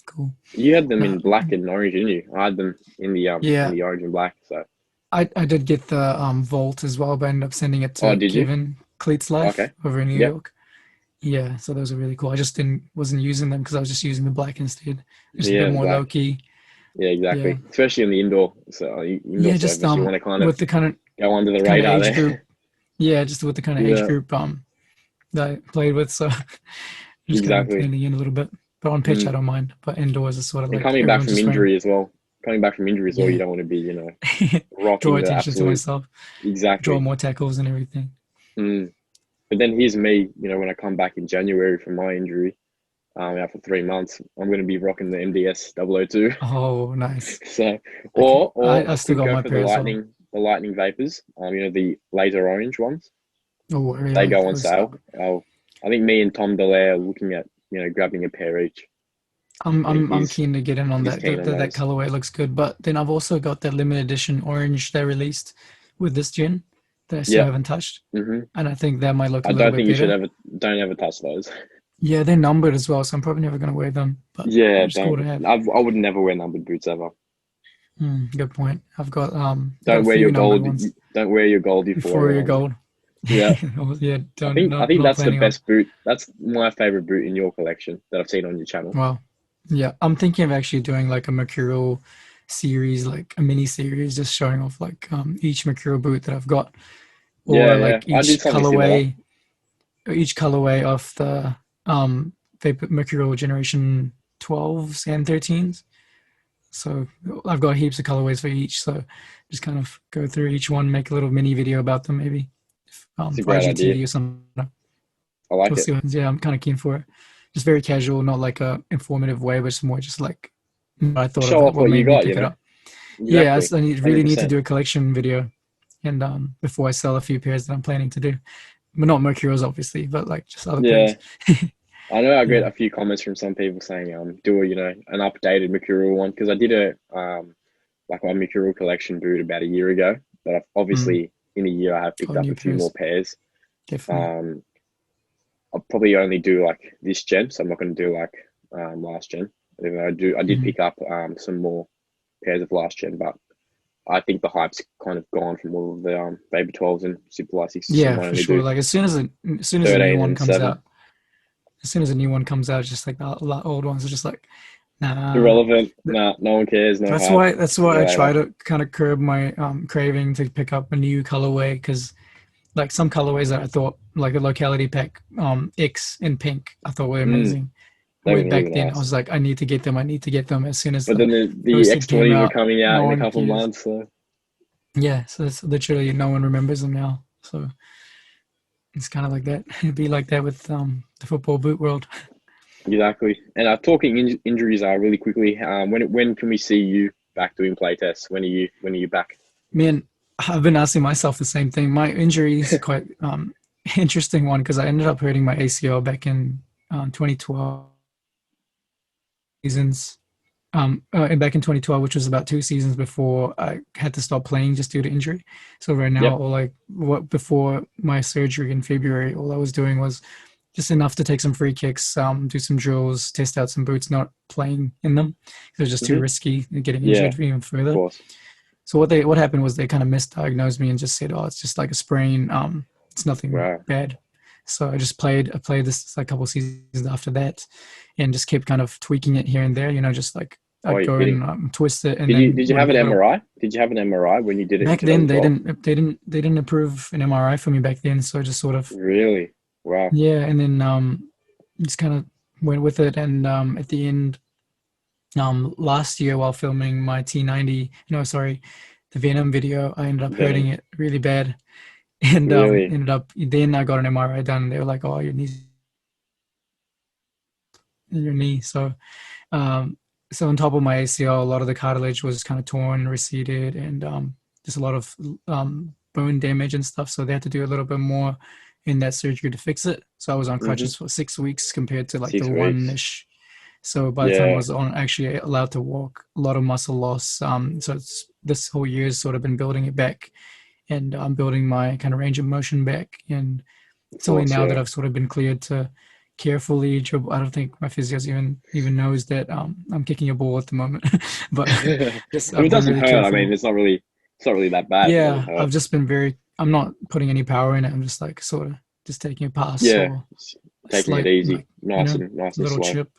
Speaker 2: cool.
Speaker 1: You had them
Speaker 2: No,
Speaker 1: in black and orange, didn't you? I had them in
Speaker 2: yeah,
Speaker 1: the orange and black. So,
Speaker 2: I did get the Volt as well, but I ended up sending it
Speaker 1: oh,
Speaker 2: to
Speaker 1: did you?
Speaker 2: Kevin Cleats Life
Speaker 1: Okay.
Speaker 2: over in New
Speaker 1: Yep.
Speaker 2: York. Yeah, so those are really cool. I just didn't wasn't using them because I was just using the black instead. Just a bit
Speaker 1: Yeah, the
Speaker 2: more low
Speaker 1: black.
Speaker 2: key.
Speaker 1: Yeah,
Speaker 2: Yeah,
Speaker 1: exactly. Especially in the indoor
Speaker 2: yeah, just
Speaker 1: surface, you want to kind of
Speaker 2: with the kind of
Speaker 1: go under the
Speaker 2: kind of
Speaker 1: radar
Speaker 2: age group.
Speaker 1: there.
Speaker 2: Yeah, just with the kind of age
Speaker 1: Yeah.
Speaker 2: group that I played with, so just kind of
Speaker 1: Exactly.
Speaker 2: blending in a little bit. But on pitch, I
Speaker 1: Mm.
Speaker 2: don't mind. But indoors, it's sort of
Speaker 1: And
Speaker 2: like
Speaker 1: coming back
Speaker 2: everyone's
Speaker 1: from
Speaker 2: just wearing,
Speaker 1: injury as well. Coming back from injury as well, you
Speaker 2: yeah,
Speaker 1: don't want to be,
Speaker 2: draw
Speaker 1: rocking the
Speaker 2: attention to
Speaker 1: absolute.
Speaker 2: myself, draw
Speaker 1: Exactly.
Speaker 2: more tackles and everything.
Speaker 1: Mm. But then here's me, when I come back in January from my injury, out for 3 months, I'm going to be rocking the MDS 002.
Speaker 2: Oh, nice.
Speaker 1: So,
Speaker 2: Okay,
Speaker 1: or
Speaker 2: I
Speaker 1: I
Speaker 2: still
Speaker 1: could
Speaker 2: got
Speaker 1: go
Speaker 2: my
Speaker 1: for
Speaker 2: pair as well.
Speaker 1: the lightning vapors. The laser orange ones.
Speaker 2: Oh, I really
Speaker 1: They
Speaker 2: like
Speaker 1: go on
Speaker 2: those.
Speaker 1: sale. I think me and Tom Delaire are looking at grabbing a pair each. I think
Speaker 2: I'm keen to get in on
Speaker 1: he's
Speaker 2: that.
Speaker 1: keen on
Speaker 2: That
Speaker 1: those.
Speaker 2: colorway looks good. But then I've also got that limited edition orange they released with this gen that I still
Speaker 1: Yeah.
Speaker 2: haven't touched,
Speaker 1: hmm
Speaker 2: and I think that might look a
Speaker 1: I
Speaker 2: little
Speaker 1: don't
Speaker 2: bit
Speaker 1: think you should
Speaker 2: better.
Speaker 1: ever don't ever touch those.
Speaker 2: Yeah, they're numbered as well, so I'm probably never gonna wear them. But
Speaker 1: Yeah,
Speaker 2: they're just cool
Speaker 1: don't.
Speaker 2: to have.
Speaker 1: I would never wear numbered boots ever.
Speaker 2: Good point. I've got
Speaker 1: Don't
Speaker 2: a
Speaker 1: wear your
Speaker 2: few numbered
Speaker 1: gold.
Speaker 2: ones.
Speaker 1: Don't wear your gold Euphoria
Speaker 2: For your
Speaker 1: ones.
Speaker 2: gold.
Speaker 1: Yeah,
Speaker 2: Oh, yeah,
Speaker 1: I
Speaker 2: don't
Speaker 1: think I
Speaker 2: not
Speaker 1: think
Speaker 2: not
Speaker 1: that's the
Speaker 2: planning on.
Speaker 1: best boot. That's my favorite boot in your collection that I've seen on your channel.
Speaker 2: Well, yeah, I'm thinking of actually doing like a Mercurial series, like a mini series, just showing off like each Mercurial boot that I've got,
Speaker 1: Yeah,
Speaker 2: or
Speaker 1: yeah.
Speaker 2: like
Speaker 1: I did something similar.
Speaker 2: each colorway of the Vapor Mercurial Generation 12s and 13s. So I've got heaps of colorways for each. So just kind of go through each one, make a little mini video about them, maybe
Speaker 1: It's a
Speaker 2: for
Speaker 1: great idea.
Speaker 2: IGTV or something.
Speaker 1: I like
Speaker 2: We'll
Speaker 1: it.
Speaker 2: see what happens. Yeah, I'm kind of keen for it. Just very casual, not like a informative way, but just more just like what I thought of
Speaker 1: Show
Speaker 2: it,
Speaker 1: off
Speaker 2: what
Speaker 1: what you
Speaker 2: made me
Speaker 1: got.
Speaker 2: pick it up. Yeah,
Speaker 1: Exactly.
Speaker 2: really
Speaker 1: Hundred
Speaker 2: need to
Speaker 1: percent.
Speaker 2: do a collection video, and before I sell a few pairs that I'm planning to do, but not Mercurials obviously, but like just other
Speaker 1: Yeah,
Speaker 2: pairs.
Speaker 1: I know. I get
Speaker 2: Yeah.
Speaker 1: a few comments from some people saying, do a an updated Mercurial one because I did a like my Mercurial collection boot about a year ago, but I've
Speaker 2: Mm.
Speaker 1: obviously in a year I have
Speaker 2: Oh,
Speaker 1: picked up
Speaker 2: new
Speaker 1: a few more
Speaker 2: pairs,
Speaker 1: pairs.
Speaker 2: definitely.
Speaker 1: Um, I'll probably only do like this gen, so I'm not going to do like last gen. Even though I did
Speaker 2: Hmm.
Speaker 1: pick up some more pairs of last gen, but I think the hype's kind of gone from all of the Baby 12s and Super Light 6s, so I
Speaker 2: Yeah,
Speaker 1: might
Speaker 2: for
Speaker 1: only
Speaker 2: sure.
Speaker 1: do
Speaker 2: Like as soon as a new
Speaker 1: 13
Speaker 2: one
Speaker 1: and
Speaker 2: comes
Speaker 1: 7.
Speaker 2: out, as soon as a new one comes out, it's just like the old ones are just like, nah.
Speaker 1: Irrelevant. Nah, no one cares. No hype.
Speaker 2: That's
Speaker 1: See
Speaker 2: why
Speaker 1: you
Speaker 2: I try
Speaker 1: later.
Speaker 2: to kind of curb my craving to pick up a new colorway because like some colorways that I thought like a locality pack X in pink I thought were
Speaker 1: Mm,
Speaker 2: amazing.
Speaker 1: they
Speaker 2: Way
Speaker 1: were
Speaker 2: back
Speaker 1: really
Speaker 2: then I
Speaker 1: nice.
Speaker 2: was like I need to get them. I need to get them as soon as
Speaker 1: But
Speaker 2: the
Speaker 1: then the
Speaker 2: posted came
Speaker 1: X20s are
Speaker 2: out.
Speaker 1: coming out
Speaker 2: No
Speaker 1: in a
Speaker 2: one
Speaker 1: couple
Speaker 2: cares.
Speaker 1: months, so
Speaker 2: Yeah, so it's literally no one remembers them now. So it's kind of like that. It'd be like that with the football boot world.
Speaker 1: exactly. And talking injuries really quickly. When can we see you back doing play tests? When are you back?
Speaker 2: Man, I've been asking myself the same thing. My injury is quite interesting one because I ended up hurting my ACL back in 2012 seasons. And back in 2012, which was about 2 seasons before I had to stop playing just due to injury. So right now,
Speaker 1: Yep.
Speaker 2: all like what before my surgery in February, all I was doing was just enough to take some free kicks, do some drills, test out some boots, not playing in them. It was just too
Speaker 1: hmm
Speaker 2: risky and getting
Speaker 1: Yeah.
Speaker 2: injured even
Speaker 1: Of
Speaker 2: further.
Speaker 1: course.
Speaker 2: So what happened was they kind of misdiagnosed me and just said, "Oh, it's just like a sprain. It's nothing
Speaker 1: Wow.
Speaker 2: bad." So I played this like a couple of seasons after that, and just kept kind of tweaking it here and there. Just like
Speaker 1: Oh,
Speaker 2: I'd
Speaker 1: you're
Speaker 2: go and
Speaker 1: kidding.
Speaker 2: twist it, and
Speaker 1: Did you
Speaker 2: then
Speaker 1: did you
Speaker 2: would
Speaker 1: have an
Speaker 2: get little.
Speaker 1: MRI? Did you have an MRI when you did it in
Speaker 2: Back then,
Speaker 1: 2012?
Speaker 2: they didn't approve an MRI for me back then, so I just sort of
Speaker 1: Really? Wow.
Speaker 2: yeah, and then just kind of went with it, and at the end last year while filming my T90, no, sorry, the Venom video, I ended up hurting
Speaker 1: Venom.
Speaker 2: it really bad. And
Speaker 1: Really?
Speaker 2: ended up then I got an MRI done and they were like, oh, your knee's in your knee. Um so on top of my ACL, a lot of the cartilage was kind of torn, receded, and just a lot of bone damage and stuff. So they had to do a little bit more in that surgery to fix it. So I was on
Speaker 1: hmm
Speaker 2: crutches for 6 weeks compared to like the
Speaker 1: 6 weeks.
Speaker 2: one-ish. So by the time I
Speaker 1: Yeah.
Speaker 2: was on actually allowed to walk, a lot of muscle loss. So this whole year has sort of been building it back, and I'm building my kind of range of motion back. And
Speaker 1: Of
Speaker 2: it's only
Speaker 1: course.
Speaker 2: now that
Speaker 1: Yeah.
Speaker 2: I've sort of been cleared to carefully dribble. I don't think my physios even knows that I'm kicking a ball at the moment, but
Speaker 1: If
Speaker 2: just
Speaker 1: it
Speaker 2: I've been
Speaker 1: doesn't
Speaker 2: really
Speaker 1: hurt, I mean,
Speaker 2: careful.
Speaker 1: it's not really that bad if it doesn't
Speaker 2: Yeah,
Speaker 1: hurt.
Speaker 2: I've just been very. I'm not putting any power in it. I'm just like sort of just taking a pass
Speaker 1: Yeah.
Speaker 2: or
Speaker 1: Just
Speaker 2: a
Speaker 1: taking it
Speaker 2: slight
Speaker 1: easy,
Speaker 2: like
Speaker 1: nice and
Speaker 2: little
Speaker 1: slow.
Speaker 2: chip.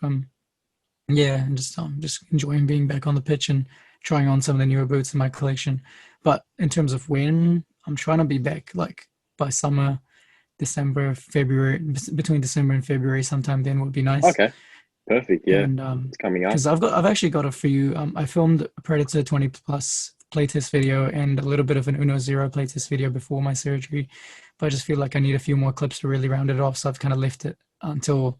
Speaker 2: Yeah, and just enjoying being back on the pitch and trying on some of the newer boots in my collection. But in terms of when, I'm trying to be back like by summer December, February, between December and February, sometime then would be nice.
Speaker 1: Okay, perfect. Yeah,
Speaker 2: And
Speaker 1: it's coming up.
Speaker 2: because I've actually got a few. I filmed a Predator 20 plus playtest video and a little bit of an Uno Zero playtest video before my surgery, but I just feel like I need a few more clips to really round it off. So I've kind of left it until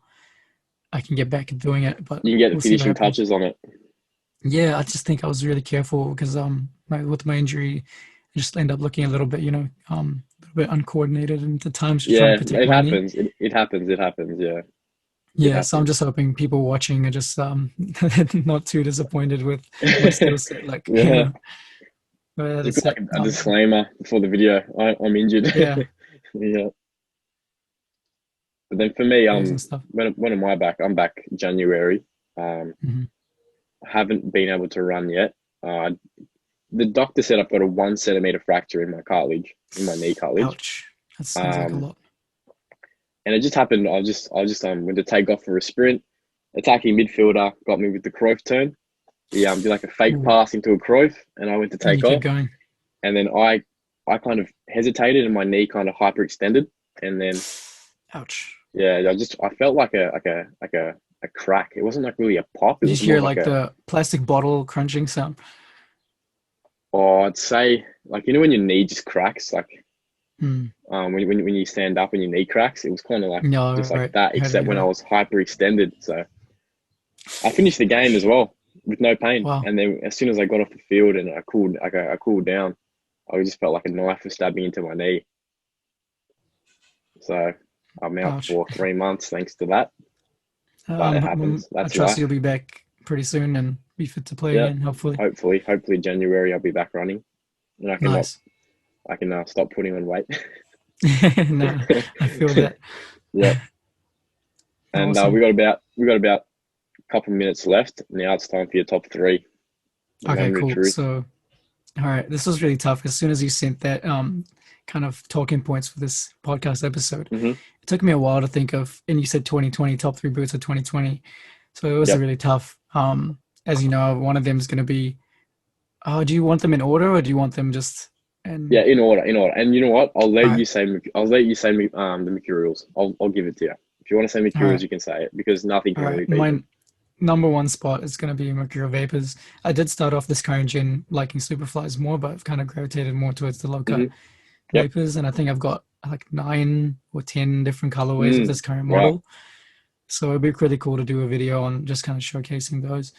Speaker 2: I can get back at doing it. But
Speaker 1: You can get the
Speaker 2: we'll see what
Speaker 1: finishing
Speaker 2: happens.
Speaker 1: touches on it.
Speaker 2: Yeah, I just think I was really careful because with my injury, I just end up looking a little bit, a little bit uncoordinated, and at times just trying
Speaker 1: Yeah,
Speaker 2: to protect
Speaker 1: it
Speaker 2: my knee.
Speaker 1: happens. It happens. It happens. Yeah, it
Speaker 2: Yeah, so I'm
Speaker 1: happens.
Speaker 2: just hoping people watching are just not too disappointed with my skill set, like
Speaker 1: Yeah,
Speaker 2: but
Speaker 1: just
Speaker 2: that's
Speaker 1: put
Speaker 2: it.
Speaker 1: like a disclaimer before the video. I'm injured.
Speaker 2: Yeah,
Speaker 1: Yeah, but then for me,
Speaker 2: balls and stuff.
Speaker 1: when am I back? I'm back January. Um,
Speaker 2: Hmm.
Speaker 1: I haven't been able to run yet. Uh, the doctor said I've got a 1 centimeter fracture in my cartilage, in my knee cartilage.
Speaker 2: Ouch, that sounds like a
Speaker 1: Um,
Speaker 2: lot.
Speaker 1: and it just happened. I just went to take off for a sprint. Attacking midfielder got me with the Cruyff turn. He did like a fake
Speaker 2: Ooh,
Speaker 1: pass into a Cruyff, and I went to
Speaker 2: and you
Speaker 1: take
Speaker 2: kept
Speaker 1: off,
Speaker 2: going.
Speaker 1: and then I kind of hesitated, and my knee kind of hyperextended, and then
Speaker 2: Ouch.
Speaker 1: yeah, I felt like a crack. It wasn't like really a pop. It
Speaker 2: You
Speaker 1: was
Speaker 2: just
Speaker 1: more
Speaker 2: hear
Speaker 1: like
Speaker 2: like
Speaker 1: a,
Speaker 2: the plastic bottle crunching sound.
Speaker 1: oh, I'd say like when your knee just cracks, like
Speaker 2: Hmm.
Speaker 1: when you stand up and your knee cracks, it was kind of like
Speaker 2: No,
Speaker 1: just like
Speaker 2: right.
Speaker 1: that,
Speaker 2: I had to
Speaker 1: except
Speaker 2: hear
Speaker 1: when I
Speaker 2: that.
Speaker 1: was hyperextended. So I finished the game as well with no pain,
Speaker 2: Wow.
Speaker 1: and then as soon as I got off the field and I cooled down, I just felt like a knife was stabbing into my knee. So I'm out
Speaker 2: Ouch.
Speaker 1: for 3 months thanks to that. But it happens.
Speaker 2: I
Speaker 1: That's
Speaker 2: trust
Speaker 1: life.
Speaker 2: you'll be back pretty soon and be fit to play
Speaker 1: Yeah.
Speaker 2: again, hopefully.
Speaker 1: Hopefully January I'll be back running, and
Speaker 2: Nice.
Speaker 1: I can stop putting on weight.
Speaker 2: No, I feel that.
Speaker 1: Yeah. And
Speaker 2: Awesome.
Speaker 1: we got about a couple of minutes left. Now it's time for your top three. The
Speaker 2: Okay,
Speaker 1: moment of
Speaker 2: cool.
Speaker 1: truth.
Speaker 2: So, all right, this was really tough. As soon as you sent that kind of talking points for this podcast episode,
Speaker 1: Hmm.
Speaker 2: it took me a while to think of, and you said 2020, top three boots of 2020. So it was
Speaker 1: Yep.
Speaker 2: really tough. As you know, one of them is going to be, oh, do you want them in order or do you want them just,
Speaker 1: Yeah,
Speaker 2: and,
Speaker 1: in order, in order. And you know what?
Speaker 2: all right,
Speaker 1: I'll let you say the Mercurials. I'll give it to you. If you want to say
Speaker 2: all
Speaker 1: Mercurials,
Speaker 2: right,
Speaker 1: you can say it because nothing
Speaker 2: all
Speaker 1: can
Speaker 2: right.
Speaker 1: really beat
Speaker 2: My
Speaker 1: them.
Speaker 2: number one spot is going to be Mercurial Vapors. I did start off this current gen liking Superflies more, but I've kind of gravitated more towards the low cut
Speaker 1: Hmm. Yep.
Speaker 2: Vapors, and I think I've got like 9 or 10 different colorways of
Speaker 1: Mm.
Speaker 2: this current
Speaker 1: Wow,
Speaker 2: model. So it'd be really cool to do a video on just kind of showcasing those.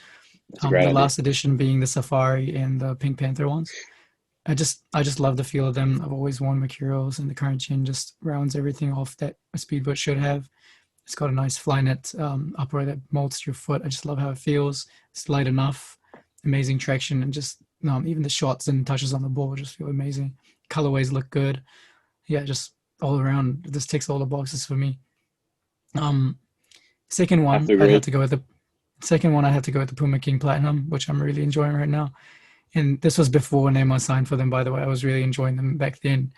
Speaker 1: that's a great
Speaker 2: The
Speaker 1: idea.
Speaker 2: last edition being the Safari and the Pink Panther ones. I just love the feel of them. I've always worn Mercurials, and the current gen just rounds everything off that a speedboat should have. It's got a nice Flynet upper that molds your foot. I just love how it feels. It's light enough, amazing traction, and just even the shots and touches on the ball just feel amazing. Colorways look good. Yeah, just all around, this ticks all the boxes for me. Um, second
Speaker 1: Have
Speaker 2: one,
Speaker 1: to
Speaker 2: I'd have
Speaker 1: agree.
Speaker 2: to go with the second one. I had to go with the Puma King Platinum, which I'm really enjoying right now. And this was before Neymar signed for them, by the way. I was really enjoying them back then.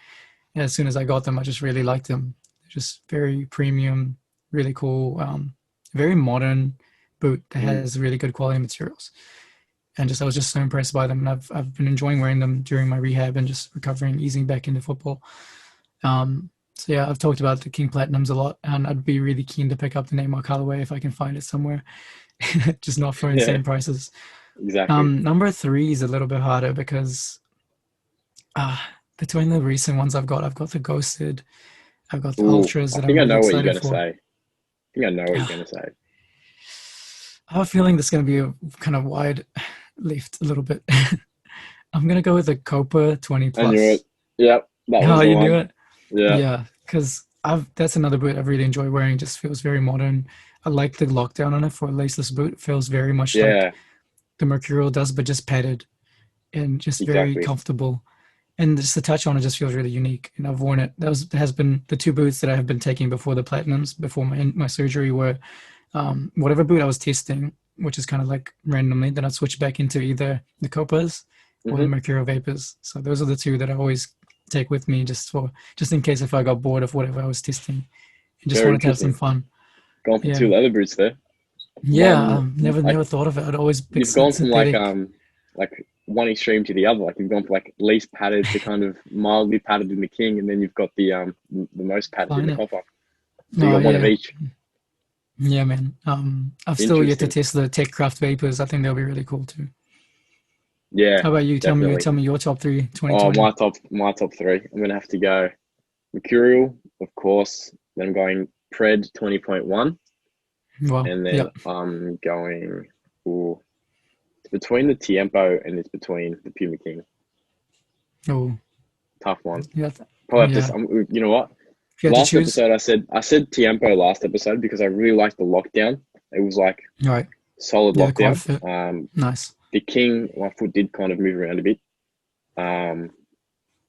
Speaker 2: And as soon as I got them, I just really liked them. They're just very premium, really cool, very modern boot that
Speaker 1: Mm.
Speaker 2: has really good quality materials. And just I was just so impressed by them. And I've been enjoying wearing them during my rehab and just recovering, easing back into football. So yeah, I've talked about the King Platinums a lot, and I'd be really keen to pick up the Neymar colorway if I can find it somewhere, just not for
Speaker 1: Yeah,
Speaker 2: insane prices.
Speaker 1: exactly.
Speaker 2: Number three is a little bit harder because uh, between the recent ones I've got the Ghosted, I've got the
Speaker 1: Ooh,
Speaker 2: Ultras
Speaker 1: I
Speaker 2: that I'm
Speaker 1: think I
Speaker 2: really
Speaker 1: know what you're
Speaker 2: excited
Speaker 1: gonna
Speaker 2: for.
Speaker 1: say. I think I know what you're
Speaker 2: I
Speaker 1: gonna say.
Speaker 2: have a feeling this is going to be a kind of wide left a little bit. I'm going to go with the Copa 20
Speaker 1: I knew it.
Speaker 2: plus.
Speaker 1: Yep, that was
Speaker 2: Oh,
Speaker 1: the
Speaker 2: you knew
Speaker 1: one.
Speaker 2: it?
Speaker 1: Yeah,
Speaker 2: Yeah, because I've that's another boot I really enjoy wearing. Just feels very modern. I like the lockdown on it for a laceless boot. It feels very much like
Speaker 1: yeah,
Speaker 2: the Mercurial does, but just padded and just very
Speaker 1: exactly.
Speaker 2: comfortable. And just the touch on it just feels really unique. And I've worn it. That has been the two boots that I have been taking before the platinums, before my surgery, were whatever boot I was testing, which is kind of like randomly. Then I'd switch back into either the Copas or the
Speaker 1: Hmm.
Speaker 2: Mercurial Vapors. So those are the two that I always take with me just in case if I got bored of whatever I was testing and just
Speaker 1: Very
Speaker 2: wanted to have some
Speaker 1: interesting.
Speaker 2: fun.
Speaker 1: Gone for two
Speaker 2: Yeah.
Speaker 1: leather boots there.
Speaker 2: Yeah,
Speaker 1: One,
Speaker 2: never
Speaker 1: like
Speaker 2: never thought of it. I'd always pick
Speaker 1: you've gone from
Speaker 2: synthetic.
Speaker 1: like one extreme to the other. Like you've gone from like least padded to kind of mildly padded in the king, and then you've got the most padded in
Speaker 2: Fine
Speaker 1: the
Speaker 2: it.
Speaker 1: copper. So you
Speaker 2: Oh
Speaker 1: got one of
Speaker 2: yeah,
Speaker 1: each.
Speaker 2: yeah, man. I've still yet to
Speaker 1: Interesting.
Speaker 2: test the Techcraft Vapors. I think they'll be really cool too.
Speaker 1: Yeah,
Speaker 2: How about you?
Speaker 1: definitely.
Speaker 2: Tell me your top three
Speaker 1: Oh,
Speaker 2: 2020.
Speaker 1: my top three. I'm gonna have to go Mercurial, of course. Then I'm going Pred 20.1,
Speaker 2: Well,
Speaker 1: and then
Speaker 2: yep.
Speaker 1: I'm going. Ooh, it's between the Tiempo and it's between the Puma King.
Speaker 2: Oh,
Speaker 1: Tough one.
Speaker 2: yeah,
Speaker 1: Probably have
Speaker 2: yeah.
Speaker 1: to. You know what?
Speaker 2: If you had to
Speaker 1: Last
Speaker 2: choose,
Speaker 1: episode, I said Tiempo last episode because I really liked the lockdown. It was like
Speaker 2: all right.
Speaker 1: solid
Speaker 2: Yeah, the quad
Speaker 1: lockdown.
Speaker 2: fit. Nice.
Speaker 1: The King, my foot did kind of move around a bit. Um,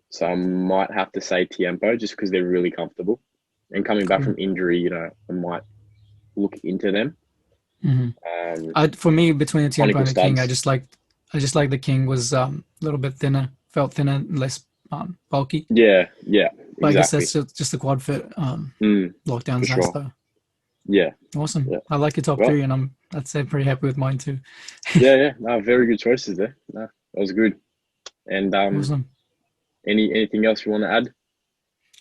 Speaker 1: so I might have to say Tiempo just because they're really comfortable. And coming back
Speaker 2: Cool.
Speaker 1: from injury, I might look into them.
Speaker 2: hmm
Speaker 1: Um,
Speaker 2: For me, between the Tempo
Speaker 1: Conical
Speaker 2: and the King,
Speaker 1: studs.
Speaker 2: I just like the King was a little bit thinner, felt thinner, less bulky.
Speaker 1: Yeah,
Speaker 2: But I guess
Speaker 1: exactly.
Speaker 2: that's just the quad fit.
Speaker 1: For
Speaker 2: Lockdown's nice
Speaker 1: sure.
Speaker 2: though.
Speaker 1: Yeah,
Speaker 2: Awesome.
Speaker 1: yeah.
Speaker 2: I like your top
Speaker 1: Well,
Speaker 2: three, and I'd say pretty happy with mine too.
Speaker 1: yeah. No, very good choices there. No, that was good. And
Speaker 2: Awesome.
Speaker 1: anything else you want to add?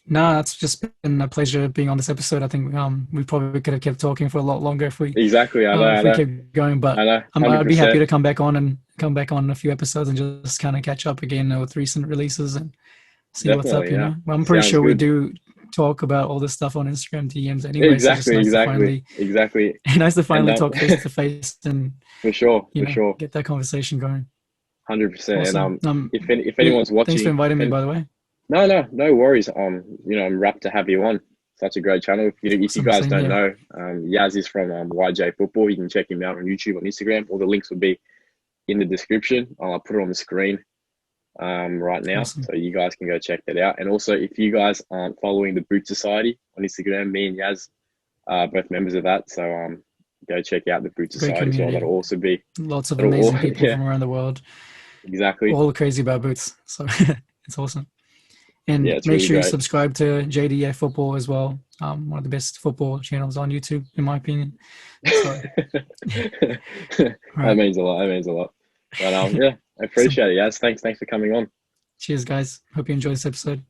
Speaker 2: No, it's just been a pleasure being on this episode. I think we probably could have kept talking for a lot longer
Speaker 1: Exactly.
Speaker 2: if we kept going, but
Speaker 1: I know.
Speaker 2: I'd be happy
Speaker 1: 100%.
Speaker 2: to come back on a few episodes and just kind of catch up again with recent releases and see what's up.
Speaker 1: Definitely. Yeah.
Speaker 2: Well, I'm pretty
Speaker 1: Sounds
Speaker 2: sure we
Speaker 1: good.
Speaker 2: do talk about all this stuff on Instagram DMs anyway, so just
Speaker 1: Exactly.
Speaker 2: nice to
Speaker 1: Exactly.
Speaker 2: finally
Speaker 1: Exactly.
Speaker 2: nice to
Speaker 1: And
Speaker 2: finally talk face to face and
Speaker 1: for sure. For sure.
Speaker 2: get that conversation going.
Speaker 1: 100%. And
Speaker 2: Awesome.
Speaker 1: if
Speaker 2: Yeah,
Speaker 1: anyone's
Speaker 2: thanks for
Speaker 1: watching,
Speaker 2: inviting me, by the way.
Speaker 1: no worries. I'm rapt to have you on. Such a great channel. If you
Speaker 2: Awesome.
Speaker 1: guys
Speaker 2: Same
Speaker 1: don't
Speaker 2: here.
Speaker 1: know, Yaz is from YJ Football. You can check him out on YouTube, on Instagram. All the links will be in the description. I'll put it on the screen right now,
Speaker 2: Awesome.
Speaker 1: so you guys can go check that out. And also, if you guys aren't following the Boot Society on Instagram, me and Yaz are both members of that. So go check out the Boot
Speaker 2: Great
Speaker 1: Society as well.
Speaker 2: community.
Speaker 1: That'll also be
Speaker 2: Lots of
Speaker 1: that'll all
Speaker 2: amazing people
Speaker 1: yeah,
Speaker 2: from around the world,
Speaker 1: exactly.
Speaker 2: all crazy about boots. So it's awesome.
Speaker 1: Yeah,
Speaker 2: And
Speaker 1: it's
Speaker 2: make
Speaker 1: really
Speaker 2: sure you
Speaker 1: great.
Speaker 2: subscribe to JDF Football as well. One of the best football channels on YouTube, in my opinion. So,
Speaker 1: That
Speaker 2: all right.
Speaker 1: means a lot. That means a lot. But yeah, I
Speaker 2: Awesome.
Speaker 1: appreciate it. Yaz, thanks for coming on.
Speaker 2: Cheers, guys. Hope you enjoyed this episode.